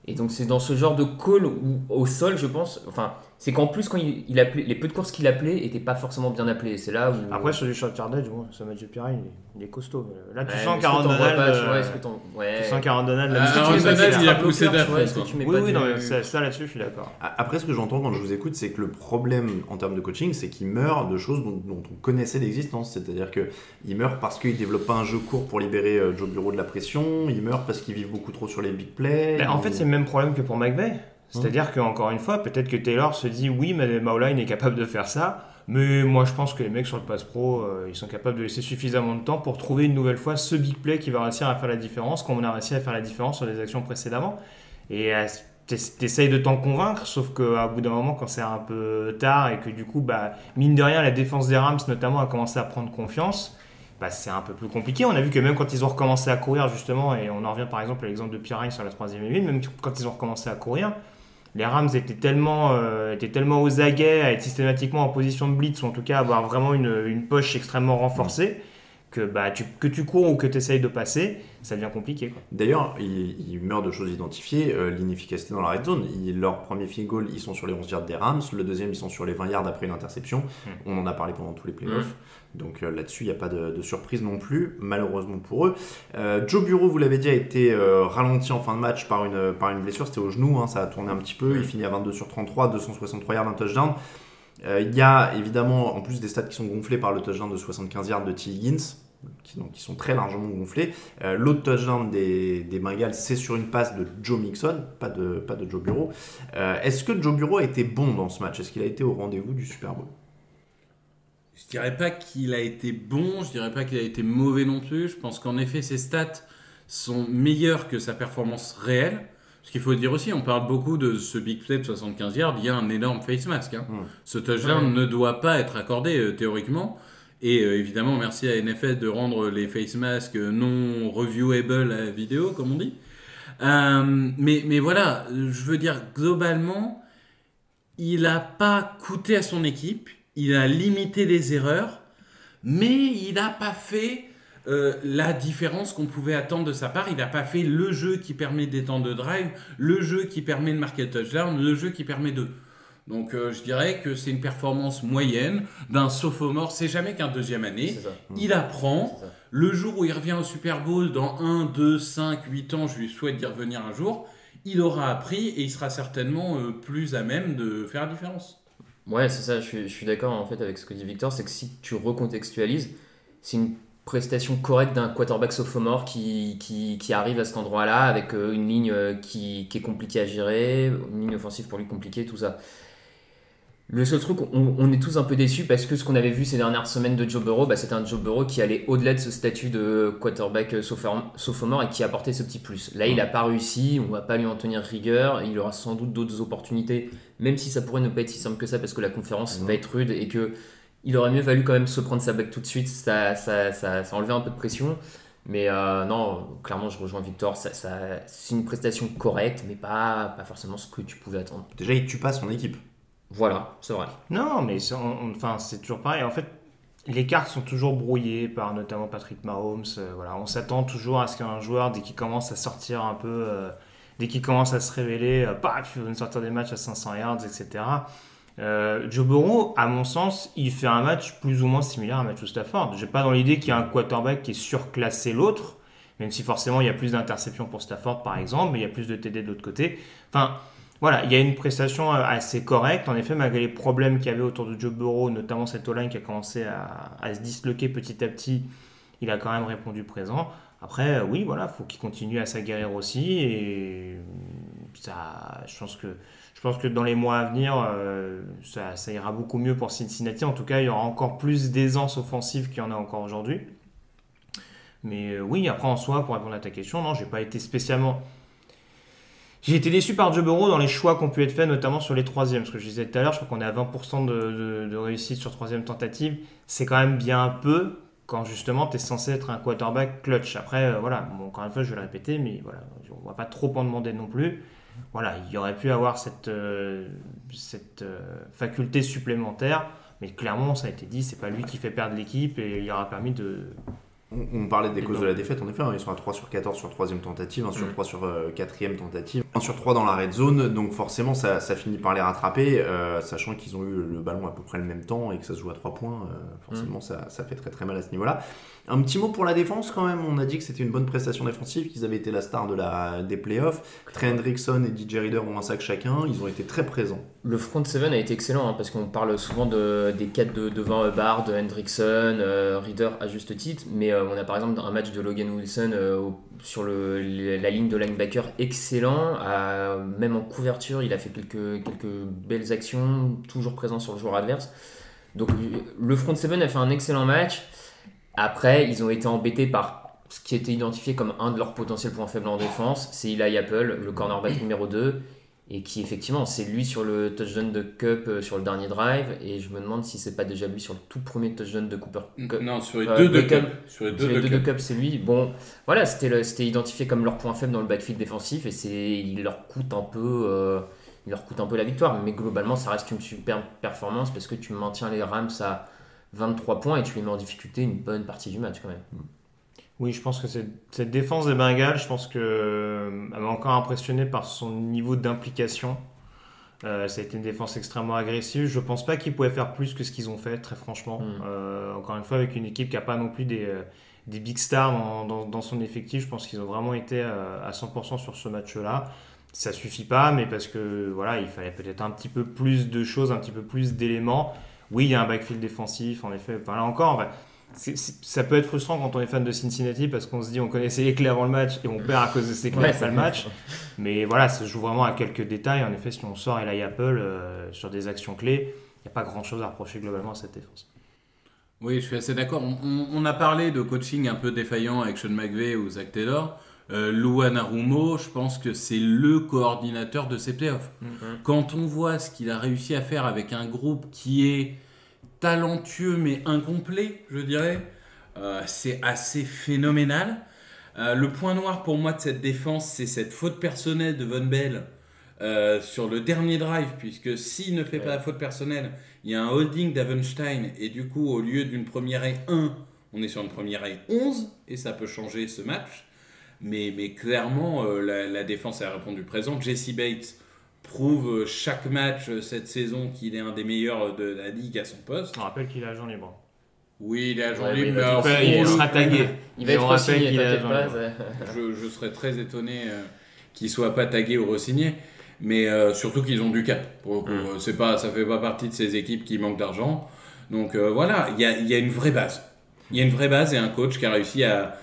Et donc c'est dans ce genre de call où au sol, je pense, enfin, c'est qu'en plus quand il appelait, les peu de courses qu'il appelait n'étaient pas forcément bien appelées. C'est là où... Après sur du short yardage, bon, ce match de Pierre, il est costaud. Là tu Ouais, sens est-ce qu'Aaron que t'en vois Donald, pas, tu vois, est-ce que t'en- ouais. tu sens qu'Aaron Donald, Aaron Donald, il a poussé bloqueur, tu vois, d'affaire. est-ce que tu mets oui, pas oui, du- non, mais ça là-dessus, je suis d'accord. Après, ce que j'entends quand je vous écoute, c'est que le problème en termes de coaching, c'est qu'il meurt de choses dont on connaissait l'existence. C'est-à-dire qu'il meurt parce qu'il ne développe pas un jeu court pour libérer Joe Burrow de la pression, il meurt parce qu'il vit beaucoup trop sur les big plays. En fait, c'est le même problème que pour McVay. C'est-à-dire qu'encore une fois, peut-être que Taylor se dit oui, mais Maoline est capable de faire ça. Mais moi, je pense que les mecs sur le pass pro, ils sont capables de laisser suffisamment de temps pour trouver une nouvelle fois ce big play qui va réussir à faire la différence, comme on a réussi à faire la différence sur les actions précédemment. Et t'essayes de t'en convaincre, sauf qu'à bout d'un moment, quand c'est un peu tard et que du coup, mine de rien, la défense des Rams notamment a commencé à prendre confiance, c'est un peu plus compliqué. On a vu que même quand ils ont recommencé à courir, justement, et on en revient par exemple à l'exemple de Pierre sur la 3e ligne, même quand ils ont recommencé à courir, les Rams étaient tellement aux aguets à être systématiquement en position de blitz, ou en tout cas avoir vraiment une poche extrêmement renforcée, que tu cours ou que tu essayes de passer, ça devient compliqué, quoi. D'ailleurs, il meurt de choses identifiées, l'inefficacité dans la red zone. Leur premier field goal, ils sont sur les 11 yards des Rams. Le deuxième, ils sont sur les 20 yards après une interception. On en a parlé pendant tous les playoffs. Donc là-dessus, il n'y a pas de surprise non plus, malheureusement pour eux. Joe Burrow, vous l'avez dit, a été ralenti en fin de match par une blessure. C'était au genou, ça a tourné un petit peu. Il finit à 22 sur 33, 263 yards, un touchdown. Il y a évidemment, en plus des stats qui sont gonflés par le touchdown de 75 yards de T. Higgins, qui sont très largement gonflés. L'autre touchdown des Bengals, c'est sur une passe de Joe Mixon, pas de Joe Burrow. Est-ce que Joe Burrow a été bon dans ce match ? Est-ce qu'il a été au rendez-vous du Super Bowl ? Je dirais pas qu'il a été bon, je dirais pas qu'il a été mauvais non plus. Je pense qu'en effet, ses stats sont meilleures que sa performance réelle. Ce qu'il faut dire aussi, on parle beaucoup de ce big play de 75 yards, il y a un énorme face mask. Ce touchdown ne doit pas être accordé théoriquement. Et évidemment, merci à NFL de rendre les face masks non reviewable à vidéo, comme on dit. Mais voilà, je veux dire, globalement, il n'a pas coûté à son équipe, il a limité les erreurs, mais il n'a pas fait la différence qu'on pouvait attendre de sa part. Il n'a pas fait le jeu qui permet d'étendre le drive, le jeu qui permet de marquer le touchdown, le jeu qui permet de... Donc je dirais que c'est une performance moyenne d'un sophomore. C'est jamais qu'un deuxième année. Il apprend. Le jour où il revient au Super Bowl, dans 1, 2, 5, 8 ans, je lui souhaite d'y revenir un jour, il aura appris et il sera certainement plus à même de faire la différence. Ouais, c'est ça, je suis d'accord en fait avec ce que dit Victor, c'est que si tu recontextualises, c'est une prestation correcte d'un quarterback sophomore qui arrive à cet endroit-là avec une ligne qui est compliquée à gérer, une ligne offensive pour lui compliquée, tout ça. Le seul truc, on est tous un peu déçus parce que ce qu'on avait vu ces dernières semaines de Joe Burrow, c'était un Joe Burrow qui allait au-delà de ce statut de quarterback sophomore et qui apportait ce petit plus. Là, il n'a pas réussi, on ne va pas lui en tenir rigueur, il aura sans doute d'autres opportunités, même si ça pourrait ne pas être si simple que ça parce que la conférence va être rude et qu'il aurait mieux valu quand même se prendre sa bague tout de suite, ça enlevait un peu de pression. Mais non, clairement, je rejoins Victor, c'est une prestation correcte, mais pas forcément ce que tu pouvais attendre. Déjà, il tue pas son équipe. Voilà, c'est vrai. Non, mais c'est toujours pareil. En fait, les cartes sont toujours brouillées par notamment Patrick Mahomes. Voilà, on s'attend toujours à ce qu'un joueur, dès qu'il commence à sortir un peu, dès qu'il commence à se révéler, il va nous sortir des matchs à 500 yards, etc. Joe Burrow, à mon sens, il fait un match plus ou moins similaire à Matthew Stafford. J'ai pas dans l'idée qu'il y a un quarterback qui est surclassé l'autre, même si forcément il y a plus d'interceptions pour Stafford par exemple, mais il y a plus de TD de l'autre côté. Enfin, voilà, il y a une prestation assez correcte. En effet, malgré les problèmes qu'il y avait autour de Joe Burrow, notamment cette O-line qui a commencé à se disloquer petit à petit, il a quand même répondu présent. Après, oui, voilà, faut qu'il continue à s'aguerrir aussi. Et ça, je pense que dans les mois à venir, ça ira beaucoup mieux pour Cincinnati. En tout cas, il y aura encore plus d'aisance offensive qu'il y en a encore aujourd'hui. Mais oui, après en soi, pour répondre à ta question, non, j'ai pas été spécialement... J'ai été déçu par Joe Burrow dans les choix qui ont pu être faits, notamment sur les troisièmes. Ce que je disais tout à l'heure, je crois qu'on est à 20% de réussite sur troisième tentative. C'est quand même bien peu quand justement tu es censé être un quarterback clutch. Après, voilà, bon, encore une fois, je vais le répéter, mais voilà, on ne va pas trop en demander non plus. Voilà, il aurait pu avoir cette faculté supplémentaire, mais clairement, ça a été dit, c'est pas lui qui fait perdre l'équipe et il aura permis On parlait des causes de la défaite, en effet, hein, ils sont à 3 sur 14 sur 3e tentative, 1 sur 3 sur 4e tentative, 1 sur 3 dans la red zone, donc forcément ça finit par les rattraper, sachant qu'ils ont eu le ballon à peu près le même temps et que ça se joue à 3 points, forcément ça fait très très mal à ce niveau-là. Un petit mot pour la défense quand même, on a dit que c'était une bonne prestation défensive, qu'ils avaient été la star des playoffs. Trey Hendrickson et DJ Reader ont un sac chacun, ils ont été très présents. Le front seven a été excellent, parce qu'on parle souvent des 4 devant Bard, Hendrickson, Reader à juste titre, mais on a par exemple un match de Logan Wilson sur la ligne de linebacker excellent, même en couverture il a fait quelques belles actions, toujours présent sur le joueur adverse. Donc le front seven a fait un excellent match. Après, ils ont été embêtés par ce qui était identifié comme un de leurs potentiels points faibles en défense, c'est Eli Apple, le cornerback numéro 2, et qui effectivement, c'est lui sur le touchdown de Cup sur le dernier drive, et je me demande si c'est pas déjà lui sur le tout premier touchdown de Cooper Cup. Non, sur les deux de Cup. Sur les deux de Cup, c'est lui. Bon, voilà, c'était identifié comme leur point faible dans le backfield défensif, et il leur coûte un peu la victoire, mais globalement, ça reste une super performance parce que tu maintiens les Rams à 23 points et tu les mets en difficulté une bonne partie du match quand même. Oui, je pense que cette défense des Bengals, je pense qu'elle m'a encore impressionné par son niveau d'implication. Ça a été une défense extrêmement agressive. Je pense pas qu'ils pouvaient faire plus que ce qu'ils ont fait, très franchement. Encore une fois, avec une équipe qui n'a pas non plus des big stars dans son effectif, je pense qu'ils ont vraiment été à 100% sur ce match-là. Ça suffit pas, mais parce que voilà, il fallait peut-être un petit peu plus de choses, un petit peu plus d'éléments. Oui, il y a un backfield défensif, en effet. Enfin, là encore, ça peut être frustrant quand on est fan de Cincinnati parce qu'on se dit on connaissait les clés avant le match et on perd à cause de ces clés après le match. Mais voilà, ça se joue vraiment à quelques détails. En effet, si on sort Eli Apple sur des actions clés, il n'y a pas grand-chose à reprocher globalement à cette défense. Oui, je suis assez d'accord. On a parlé de coaching un peu défaillant avec Sean McVay ou Zach Taylor. Lou Anarumo, je pense que c'est le coordinateur de ces playoffs. Quand on voit ce qu'il a réussi à faire avec un groupe qui est talentueux mais incomplet, je dirais, c'est assez phénoménal. Le point noir pour moi de cette défense, c'est cette faute personnelle de Von Bell sur le dernier drive, puisque s'il ne fait pas la faute personnelle, il y a un holding d'Avenstein et du coup au lieu d'une première et 1, on est sur une première et 11 et ça peut changer ce match. Mais clairement, la défense a répondu présent. Jesse Bates prouve chaque match cette saison qu'il est un des meilleurs de la ligue à son poste. On rappelle qu'il est agent libre. Oui, il est agent libre, mais il sera tagué. Il va être re-signé, t'inquiète pas. Je serais très étonné qu'il ne soit pas tagué ou re-signé. Mais surtout qu'ils ont du cap. Pour le coup. Ça ne fait pas partie de ces équipes qui manquent d'argent. Donc voilà, il y a une vraie base. Il y a une vraie base et un coach qui a réussi à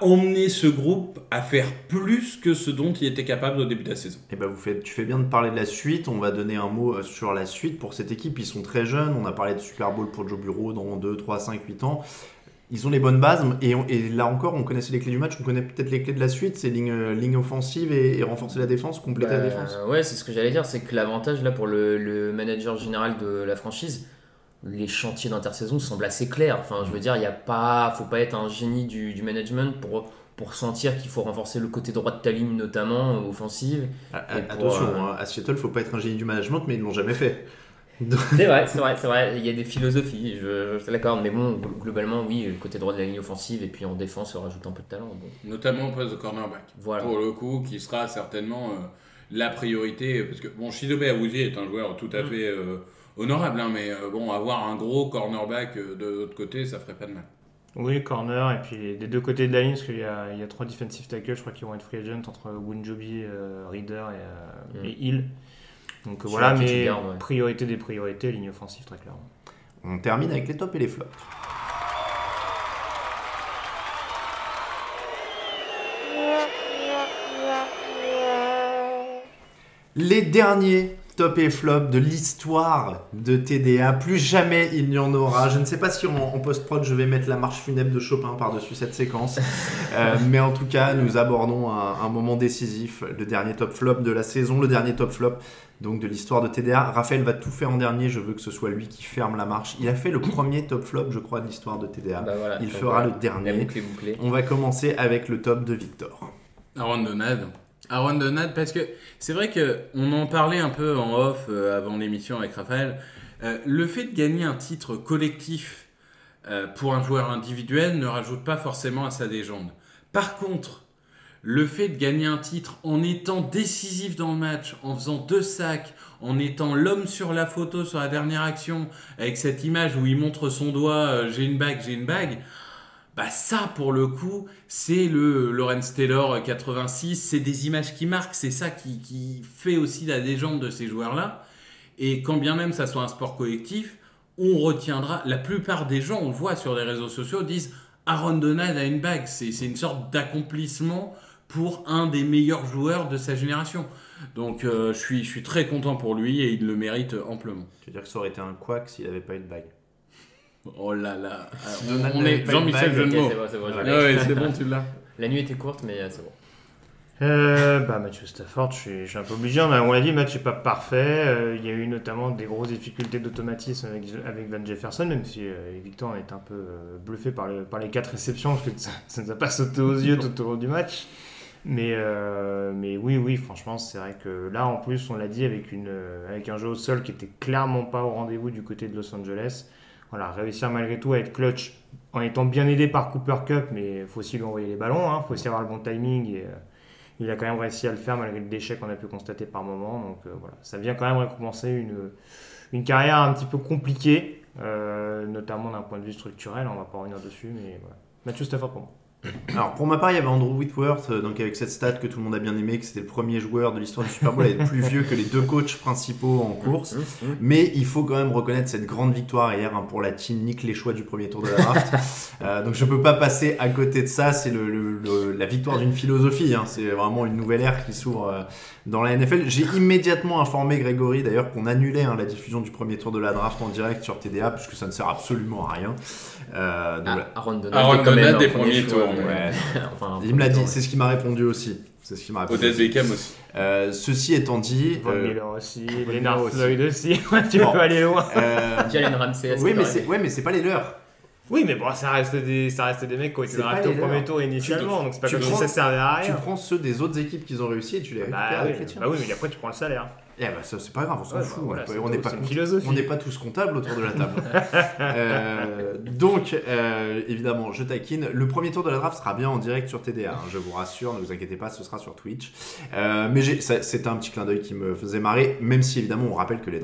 emmener ce groupe à faire plus que ce dont il était capable au début de la saison. Et tu fais bien de parler de la suite. On va donner un mot sur la suite pour cette équipe. Ils sont très jeunes. On a parlé de Super Bowl pour Joe Burrow dans 2, 3, 5, 8 ans. Ils ont les bonnes bases. Et là encore, on connaissait les clés du match. On connaît peut-être les clés de la suite. C'est ligne offensive et renforcer la défense, compléter la défense. Ouais, c'est ce que j'allais dire. C'est que l'avantage là pour le manager général de la franchise, les chantiers d'intersaison semblent assez clairs. Enfin, je veux dire, faut pas être un génie du management pour sentir qu'il faut renforcer le côté droit de ta ligne, notamment offensive. Attention, à Seattle, faut pas être un génie du management, mais ils l'ont jamais fait. C'est vrai. Il y a des philosophies, je l'accorde. Mais bon, globalement, oui, le côté droit de la ligne offensive et puis en défense, on rajoute un peu de talent. Bon. Notamment au poste de cornerback. Voilà. Pour le coup, qui sera certainement la priorité. Parce que, Chidobe Awuzie est un joueur tout à fait honorable, hein, mais avoir un gros cornerback de l'autre côté, ça ferait pas de mal. Oui, corner, et puis des deux côtés de la ligne, parce qu'il y a 3 defensive tackles, je crois qu'ils vont être free agent entre Wunjobi, Reader et Hill. Donc voilà, mais priorité des priorités, ligne offensive très clairement. On termine avec les tops et les flops. Les derniers top et flop de l'histoire de TDA. Plus jamais il n'y en aura. Je ne sais pas si en post-prod je vais mettre la marche funèbre de Chopin par-dessus cette séquence. Mais en tout cas, nous abordons un moment décisif. Le dernier top flop de la saison, le dernier top flop donc de l'histoire de TDA. Raphaël va tout faire en dernier. Je veux que ce soit lui qui ferme la marche. Il a fait le premier top flop, je crois, de l'histoire de TDA. Voilà, il fera le dernier. Bouclé. On va commencer avec le top de Victor. Aaron Donald, parce que c'est vrai qu'on en parlait un peu en off avant l'émission avec Raphaël. Le fait de gagner un titre collectif pour un joueur individuel, ne rajoute pas forcément à sa légende. Par contre, le fait de gagner un titre en étant décisif dans le match, en faisant 2 sacs, en étant l'homme sur la photo sur la dernière action, avec cette image où il montre son doigt, j'ai une bague, bah ça pour le coup, c'est le Lawrence Taylor 86, c'est des images qui marquent, c'est ça qui fait aussi la légende de ces joueurs-là. Et quand bien même ça soit un sport collectif, on retiendra, la plupart des gens, on le voit sur les réseaux sociaux, disent Aaron Donald a une bague, c'est une sorte d'accomplissement pour un des meilleurs joueurs de sa génération. Donc je suis très content pour lui et il le mérite amplement. Tu veux dire que ça aurait été un couac s'il n'avait pas eu de bague? Oh là là, on est Jean-Michel Jeune-Mot. Okay, c'est bon, C'est bon, tu l'as. La nuit était courte, mais c'est bon. Matthew Stafford, je suis un peu obligé. On l'a dit, le match n'est pas parfait. Il y a eu notamment des grosses difficultés d'automatisme avec Van Jefferson, même si Victor en est un peu bluffé par les 4 réceptions, parce que ça ne nous a pas sauté aux yeux tout au long du match. Mais oui, franchement, c'est vrai que là, en plus, on l'a dit, avec un jeu au sol qui était clairement pas au rendez-vous du côté de Los Angeles. Voilà, réussir malgré tout à être clutch en étant bien aidé par Cooper Kupp, mais il faut aussi lui envoyer les ballons, il faut aussi avoir le bon timing et il a quand même réussi à le faire malgré le déchet qu'on a pu constater par moment. Donc voilà, ça vient quand même récompenser une carrière un petit peu compliquée, notamment d'un point de vue structurel, on va pas revenir dessus, mais voilà. Matthew Stafford pour moi. Alors pour ma part, il y avait Andrew Whitworth, donc avec cette stat que tout le monde a bien aimé, que c'était le premier joueur de l'histoire du Super Bowl à être plus vieux que les 2 coachs principaux en course. Mais il faut quand même reconnaître cette grande victoire hier pour la team Nick les choix du premier tour de la draft. Donc je peux pas passer à côté de ça. C'est la victoire d'une philosophie. C'est vraiment une nouvelle ère qui s'ouvre dans la NFL. J'ai immédiatement informé Grégory d'ailleurs qu'on annulait la diffusion du premier tour de la draft en direct sur TDA puisque ça ne sert absolument à rien. Aaron Donald des premiers tours. Ouais. Enfin, il me l'a dit, c'est ce qu'il m'a répondu aussi. Odell Beckham aussi. Ceci étant dit, Von Miller aussi, Leonard Floyd aussi. Tu peux aller loin. Jalen Ramsey. Oui, mais c'est pas les leurs. Oui, mais bon, ça reste des mecs qui ont été draftés au premier tour initialement, donc c'est pas comme si ça servait à rien. Tu prends ceux des autres équipes qui ont réussi et tu les récupères avec les tiens. Bah oui, mais après tu prends le salaire. Ça, c'est pas grave, on s'en fout. Voilà, on n'est pas tous comptables autour de la table. Donc, évidemment, je taquine. Le premier tour de la draft sera bien en direct sur TDA. Je vous rassure, ne vous inquiétez pas, ce sera sur Twitch. Mais c'était un petit clin d'œil qui me faisait marrer, même si évidemment on rappelle que les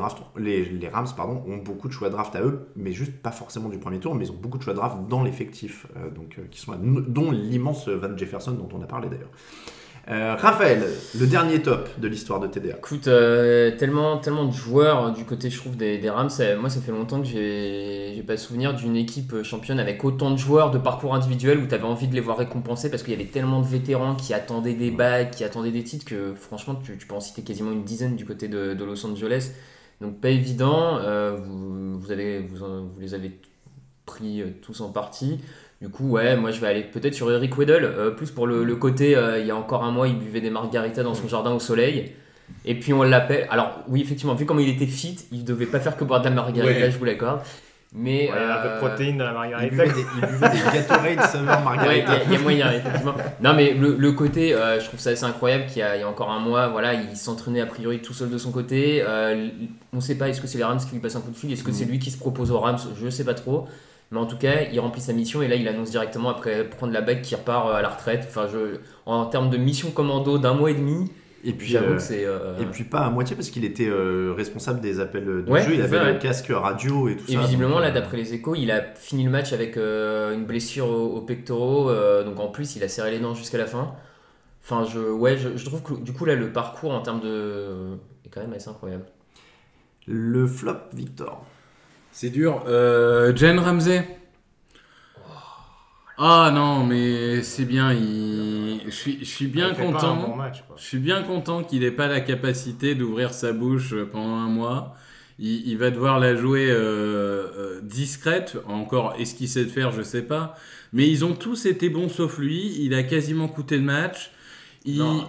Rams ont beaucoup de choix de draft à eux, mais juste pas forcément du premier tour, mais ils ont beaucoup de choix de draft dans l'effectif, qui sont dont l'immense Van Jefferson dont on a parlé d'ailleurs. Raphaël, le dernier top de l'histoire de TDA. Écoute, tellement de joueurs du côté, je trouve, des Rams. Moi, ça fait longtemps que j'ai pas souvenir d'une équipe championne avec autant de joueurs de parcours individuel où tu avais envie de les voir récompensés parce qu'il y avait tellement de vétérans qui attendaient des bagues, qui attendaient des titres que franchement, tu peux en citer quasiment une dizaine du côté de Los Angeles. Donc, pas évident. Vous les avez pris tous en partie. Du coup, moi je vais aller peut-être sur Eric Weddle, plus pour le côté, il y a encore un mois, il buvait des margaritas dans son jardin au soleil. Et puis on l'appelle. Alors, oui, effectivement, vu comment il était fit, il devait pas faire que boire de la margarita, je vous l'accorde. Mais il y a un peu de protéines dans la margarita. Il buvait des Gatorade saveur margarita. Il y a moyen, effectivement. Non, mais le côté, je trouve ça assez incroyable qu'il y a encore un mois, voilà, il s'entraînait a priori tout seul de son côté. On sait pas, est-ce que c'est les Rams qui lui passent un coup de fil, est-ce que c'est lui qui se propose aux Rams, je sais pas trop. Mais en tout cas, il remplit sa mission et là, il annonce directement après prendre la bague qu'il repart à la retraite. Enfin, en termes de mission commando d'1 mois et demi, et puis, j'avoue que c'est. Et puis pas à moitié parce qu'il était responsable des appels de jeu, il avait le casque radio et tout ça. Et visiblement, là, d'après les échos, il a fini le match avec une blessure aux pectoraux. Donc en plus, il a serré les dents jusqu'à la fin. Enfin, je trouve que du coup, là, le parcours en termes de. est quand même assez incroyable. Le flop, Victor. C'est dur. Jalen Ramsey. Ah non, mais c'est bien. Je suis bien content. Bon match, je suis bien content qu'il n'ait pas la capacité d'ouvrir sa bouche pendant un mois. Il va devoir la jouer discrète. Encore, est-ce qu'il sait le faire? Je sais pas. Mais ils ont tous été bons sauf lui. Il a quasiment coûté le match. Non.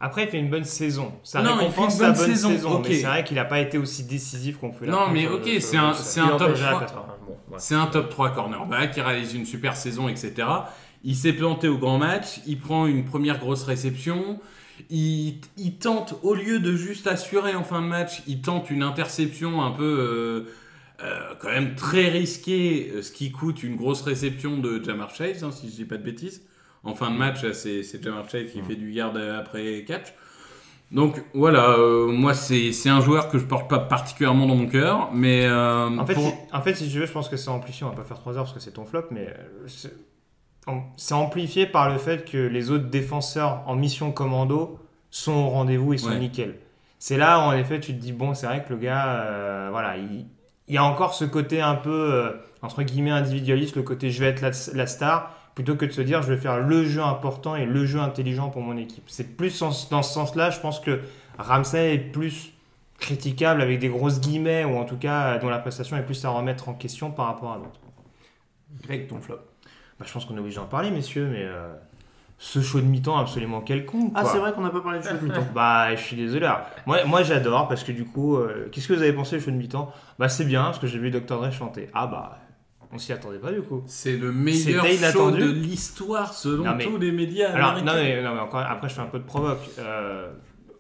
Après, il fait une bonne saison. Ça non, récompense il fait une bonne sa bonne saison. Okay. Mais c'est vrai qu'il n'a pas été aussi décisif qu'on peut Non, mais ok, c'est un top 3. Bon, c'est un top 3 cornerback. Il réalise une super saison, etc. Il s'est planté au grand match. Il prend une première grosse réception. Il tente, au lieu de juste assurer en fin de match, il tente une interception un peu quand même très risqué, ce qui coûte une grosse réception de Ja'Marr Chase, si je dis pas de bêtises. En fin de match, c'est Ja'Marr Chase qui fait du yard après catch. Donc voilà, moi c'est un joueur que je porte pas particulièrement dans mon cœur, mais en fait, si tu veux, je pense que c'est amplifié. On va pas faire 3 heures parce que c'est ton flop, mais c'est amplifié par le fait que les autres défenseurs en mission commando sont au rendez-vous et sont nickel. C'est là où en effet tu te dis bon, c'est vrai que le gars, voilà, il y a encore ce côté un peu entre guillemets individualiste, le côté je vais être la star. Plutôt que de se dire je vais faire le jeu important et le jeu intelligent pour mon équipe. C'est plus dans ce sens-là, je pense que Ramsey est plus critiquable avec des grosses guillemets, ou en tout cas dont la prestation est plus à remettre en question par rapport à l'autre. Greg, ton flop. Je pense qu'on est obligé d'en parler, messieurs, mais ce show de mi-temps absolument quelconque. Ah, c'est vrai qu'on n'a pas parlé du show de mi-temps. Je suis désolé. Moi j'adore, parce que du coup, qu'est-ce que vous avez pensé du show de mi-temps ? C'est bien, parce que j'ai vu Dr. Dre chanter. On s'y attendait pas du coup. C'est le meilleur show de l'histoire selon tous les médias américains. Non mais encore, après je fais un peu de provoque.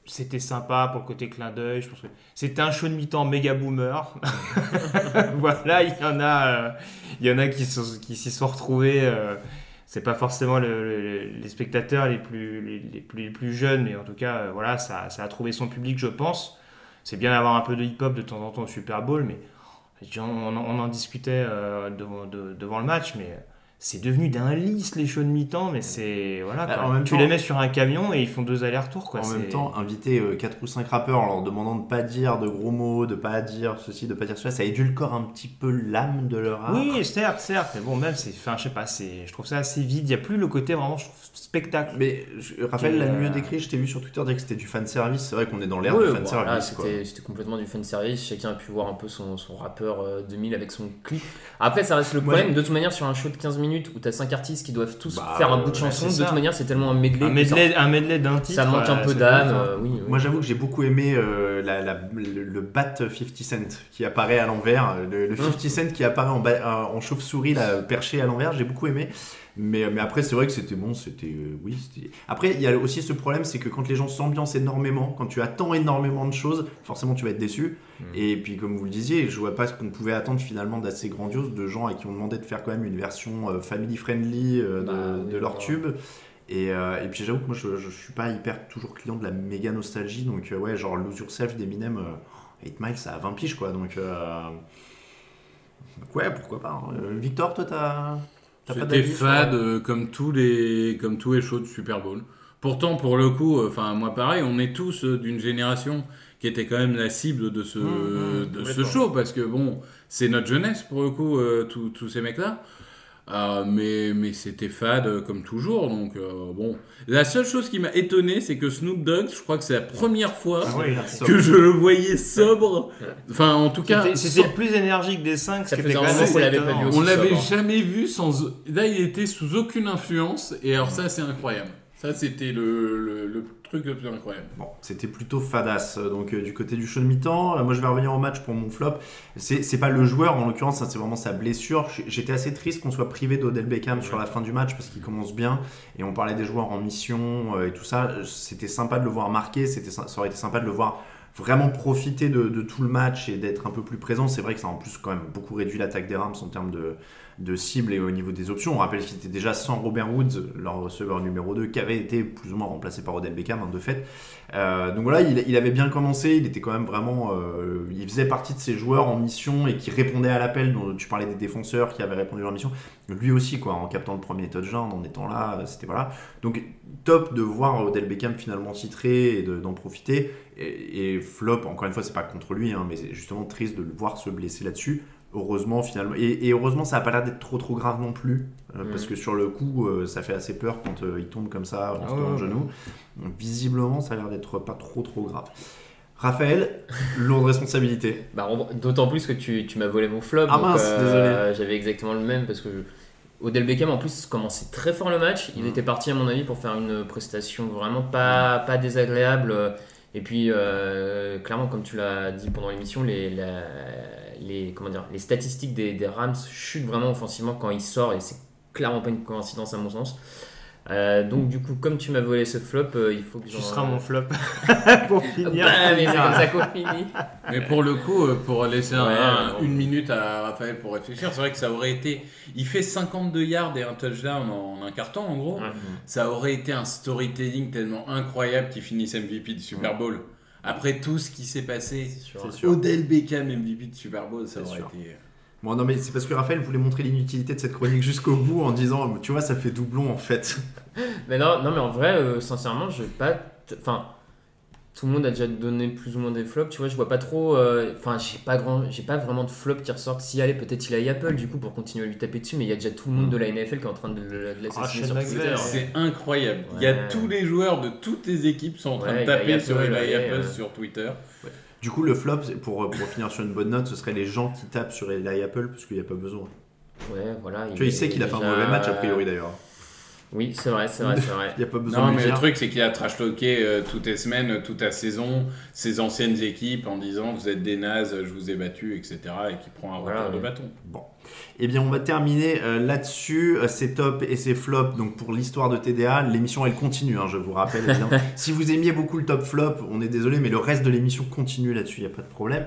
C'était sympa pour le côté clin d'œil. Je pense que c'était un show de mi-temps méga boomer. Voilà, il y en a qui s'y sont retrouvés. C'est pas forcément les spectateurs les plus jeunes, mais en tout cas voilà, ça a trouvé son public, je pense. C'est bien d'avoir un peu de hip-hop de temps en temps au Super Bowl, mais on en discutait devant le match, mais c'est devenu d'un lisse les shows de mi-temps, mais c'est voilà. Tu les mets sur un camion et ils font 2 allers-retours quoi. Même temps, inviter 4 ou 5 rappeurs en leur demandant de pas dire de gros mots, de pas dire ceci, de pas dire cela, ça édulcore un petit peu l'âme de leur art. Oui, certes, mais bon, même je trouve ça assez vide. Il y a plus le côté vraiment, je trouve, spectacle. Mais Raphaël l'a mieux décrit. Je t'ai vu sur Twitter dire que c'était du fan service. C'est vrai qu'on est dans l'ère du fan service. C'était complètement du fan service. Chacun a pu voir un peu son rappeur 2000 avec son clip. Après, ça reste le problème. De toute manière, sur un show de 15 minutes où t'as 5 artistes qui doivent tous faire un bout de chanson, de toute manière, c'est tellement un medley. Un medley d'un titre. Ça manque un peu d'âme. Moi, j'avoue que j'ai beaucoup aimé le bat 50 Cent qui apparaît à l'envers. Le 50 Cent qui apparaît en chauve-souris là, perché à l'envers. J'ai beaucoup aimé. Mais après, c'est vrai que c'était bon. Après, il y a aussi ce problème, c'est que quand les gens s'ambiancent énormément, quand tu attends énormément de choses, forcément tu vas être déçu. Et puis, comme vous le disiez, je vois pas ce qu'on pouvait attendre finalement d'assez grandiose, de gens à qui on demandait de faire quand même une version family friendly de leur tube. Et puis j'avoue que moi je suis pas hyper toujours client de la méga nostalgie, donc genre Lose Yourself d'Eminem, 8 Miles ça a 20 piges quoi, donc pourquoi pas. Victor, toi t'as pas d'avis? C'était fade comme tous les shows de Super Bowl. Pourtant pour le coup, moi pareil, on est tous d'une génération qui était quand même la cible de ce show, parce que bon, c'est notre jeunesse pour le coup, tous ces mecs là. Mais c'était fade comme toujours, donc bon. La seule chose qui m'a étonné, c'est que Snoop Dogg, je crois que c'est la première fois que je le voyais sobre. Enfin, en tout cas, c'était le plus énergique des 5. Ça faisait un moment qu'on l'avait pas vu aussi. On l'avait jamais vu sans. Là, il était sous aucune influence, et alors ça, c'est incroyable. Ça, c'était le truc le plus incroyable. Bon, c'était plutôt fadasse. Donc, du côté du show de mi-temps, moi, je vais revenir au match pour mon flop. C'est pas le joueur, en l'occurrence, ça, c'est vraiment sa blessure. J'étais assez triste qu'on soit privé d'Odell Beckham sur la fin du match parce qu'il commence bien. Et on parlait des joueurs en mission et tout ça. C'était sympa de le voir marquer. Ça aurait été sympa de le voir vraiment profiter de tout le match et d'être un peu plus présent. C'est vrai que ça a en plus quand même beaucoup réduit l'attaque des Rams en termes de cible et au niveau des options. On rappelle qu'il était déjà sans Robert Woods, leur receveur numéro 2, qui avait été plus ou moins remplacé par Odell Beckham, de fait. Donc voilà, il avait bien commencé, il était quand même vraiment... il faisait partie de ces joueurs en mission et qui répondaient à l'appel, dont tu parlais des défenseurs qui avaient répondu à leur mission. Lui aussi, quoi, en captant le premier touchdown, en étant là, c'était voilà. Donc top de voir Odell Beckham finalement titré et d'en profiter. Et flop, encore une fois, c'est pas contre lui, mais c'est justement triste de le voir se blesser là-dessus. Heureusement finalement, et heureusement ça n'a pas l'air d'être trop grave non plus, parce que sur le coup ça fait assez peur quand il tombe comme ça en se tenant le genou. Donc visiblement ça a l'air d'être pas trop grave. Raphaël, lourde responsabilité. D'autant plus que tu m'as volé mon flop. Ah mince, désolé. J'avais exactement le même, parce que Odell Beckham en plus commençait très fort le match. Il était parti à mon avis pour faire une prestation vraiment pas désagréable. Et puis, clairement, comme tu l'as dit pendant l'émission, les statistiques des Rams chutent vraiment offensivement quand il sort, et c'est clairement pas une coïncidence à mon sens. Donc du coup, comme tu m'as volé ce flop, il faut que Tu seras mon flop pour finir. Mais c'est comme ça qu'on finit. Mais pour le coup, pour laisser une minute à Raphaël pour réfléchir, c'est vrai que ça aurait été... Il fait 52 yards et un touchdown en un carton, en gros. Ça aurait été un storytelling tellement incroyable qu'il finisse MVP du Super Bowl. Après tout ce qui s'est passé, C'est sûr. Odell Beckham MVP du Super Bowl, ça aurait été... Bon, non, mais c'est parce que Raphaël voulait montrer l'inutilité de cette chronique jusqu'au bout en disant, tu vois, ça fait doublon en fait. Mais non, mais en vrai, sincèrement, je vais pas. Enfin, tout le monde a déjà donné plus ou moins des flops, tu vois, je vois pas trop. Enfin, j'ai pas vraiment de flops qui ressortent. Si, allez, peut-être il a Apple du coup pour continuer à lui taper dessus, mais il y a déjà tout le monde de la NFL qui est en train de l'assassiner sur Twitter. C'est incroyable. Il y a tous les joueurs de toutes les équipes sont en train de taper sur Eli Apple sur Twitter. Ouais. Du coup, le flop, pour finir sur une bonne note, ce serait les gens qui tapent sur Eli Apple parce qu'il n'y a pas besoin. Ouais, voilà. Tu vois, il sait qu'il a fait un mauvais match a priori d'ailleurs. Oui, c'est vrai. Il n'y a pas besoin de mais le dire. le truc, c'est qu'il a trash-talké toutes les semaines, toute la saison, ses anciennes équipes en disant vous êtes des nazes, je vous ai battus, etc. et qui prend un retour de bâton. Bon. Eh bien, on va terminer là-dessus. C'est top et c'est flop. Donc, pour l'histoire de TDA, l'émission elle continue. Je vous rappelle. Si vous aimiez beaucoup le top flop, on est désolé, mais le reste de l'émission continue là-dessus. Il n'y a pas de problème.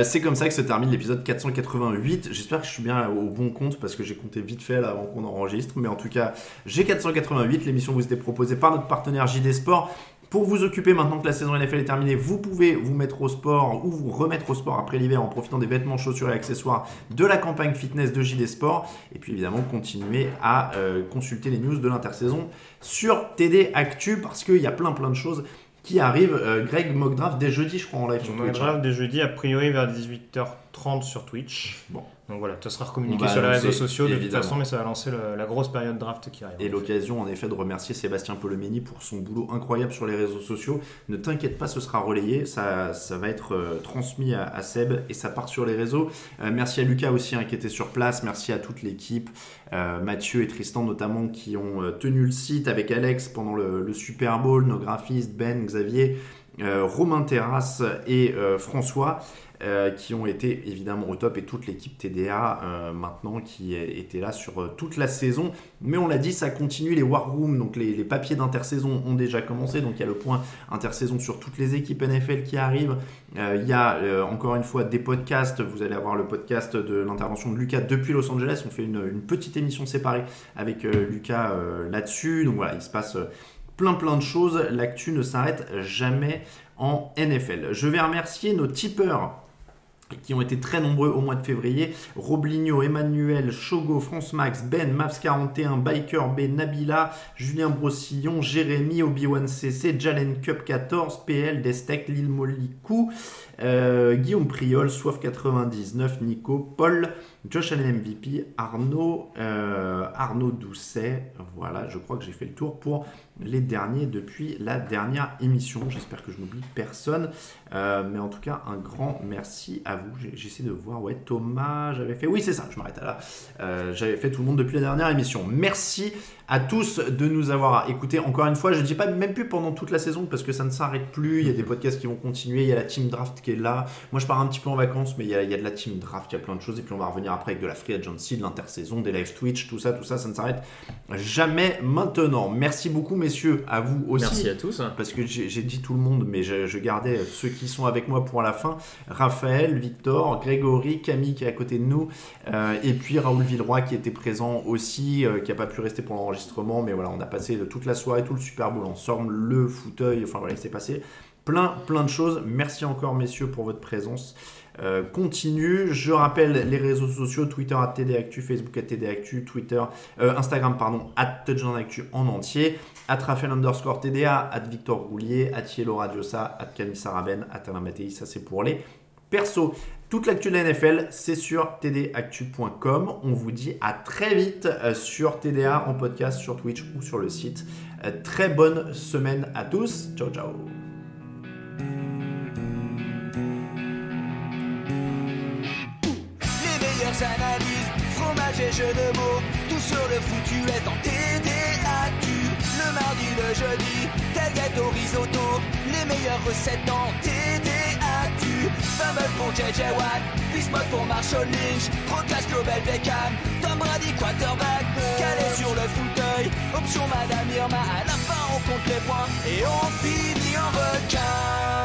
C'est comme ça que se termine l'épisode 488. J'espère que je suis bien au bon compte parce que j'ai compté vite fait là, avant qu'on enregistre. Mais en tout cas, j'ai 488. L'émission vous était proposée par notre partenaire JD Sport. Pour vous occuper maintenant que la saison NFL est terminée, vous pouvez vous mettre au sport ou vous remettre au sport après l'hiver en profitant des vêtements, chaussures et accessoires de la campagne fitness de JD Sport. Et puis évidemment, continuez à consulter les news de l'intersaison sur TD Actu parce qu'il y a plein de choses qui arrivent. Greg, mock draft dès jeudi, je crois, en live sur Twitch. Mock draft dès jeudi, a priori vers 18h30 sur Twitch. Bon. Donc voilà, ça sera communiqué sur les réseaux sociaux de toute façon, mais ça va lancer la grosse période draft qui arrive. Et l'occasion en effet de remercier Sébastien Polomeni pour son boulot incroyable sur les réseaux sociaux. Ne t'inquiète pas, ce sera relayé, ça va être transmis à Seb et ça part sur les réseaux. Merci à Lucas aussi qui était sur place, merci à toute l'équipe, Mathieu et Tristan notamment qui ont tenu le site avec Alex pendant le Super Bowl, nos graphistes Ben, Xavier, Romain Terrasse et François. Qui ont été évidemment au top et toute l'équipe TDA maintenant qui était là sur toute la saison. Mais on l'a dit, ça continue, les War Rooms, donc les papiers d'intersaison ont déjà commencé. Donc il y a le point intersaison sur toutes les équipes NFL qui arrivent. Il y a encore une fois des podcasts. Vous allez avoir le podcast de l'intervention de Lucas depuis Los Angeles. On fait une petite émission séparée avec Lucas là-dessus. Donc voilà, il se passe plein de choses. L'actu ne s'arrête jamais en NFL. Je vais remercier nos tipeurs qui ont été très nombreux au mois de février. Robligno, Emmanuel, Chogo, France Max, Ben, Mavs41, Biker B, Nabila, Julien Brossillon, Jérémy, Obi-Wan CC, Jalen Cup 14, PL, Destec, Lil Molikou, Guillaume Priol, Soif99, Nico, Paul, Josh Allen MVP, Arnaud Doucet. Voilà, je crois que j'ai fait le tour pour les derniers depuis la dernière émission. J'espère que je n'oublie personne. Mais en tout cas, un grand merci à vous. J'essaie de voir. Ouais, Thomas, j'avais fait. Oui, c'est ça, je m'arrête là. J'avais fait tout le monde depuis la dernière émission. Merci à tous de nous avoir écoutés. Encore une fois, je ne dis pas même plus pendant toute la saison parce que ça ne s'arrête plus. Il y a des podcasts qui vont continuer. Il y a la team draft qui est là. Moi, je pars un petit peu en vacances, mais il y a de la team draft. Il y a plein de choses. Et puis, on va revenir après avec de la free agency, de l'intersaison, des live Twitch, tout ça, ça ne s'arrête jamais maintenant. Merci beaucoup, messieurs, à vous aussi. Merci à tous. Parce que j'ai dit tout le monde, mais je gardais ceux qui sont avec moi pour la fin. Raphaël, Victor, Grégory, Camille qui est à côté de nous, et puis Raoul Villeroy qui était présent aussi, qui n'a pas pu rester pour l'enregistrement, mais voilà, on a passé toute la soirée, tout le Super Bowl ensemble, le fauteuil, enfin voilà, il s'est passé plein de choses. Merci encore, messieurs, pour votre présence. Continue. Je rappelle les réseaux sociaux, Twitter @TDActu, Facebook @TDActu, Twitter, Instagram @TouchdownActu en entier, @Raphaël_TDA, @Victor Roulier, @Yellow Radiosa, @Camille Saraben, @Alain ça c'est pour les persos. Toute l'actu de la NFL, c'est sur tdactu.com. On vous dit à très vite sur TDA, en podcast, sur Twitch ou sur le site. Très bonne semaine à tous. Ciao, ciao. Analyse, fromage et jeux de mots, tout sur le foutu est en TDAQ. Le mardi, le jeudi, tel gâteau risotto, les meilleures recettes en TDAQ. Gamble pour JJ Watt, Bismuth pour Marshall Lynch, Procas Global Beckham, Tom Brady quarterback, calé sur le fauteuil, option Madame Irma, à la fin on compte les points et on finit en requin.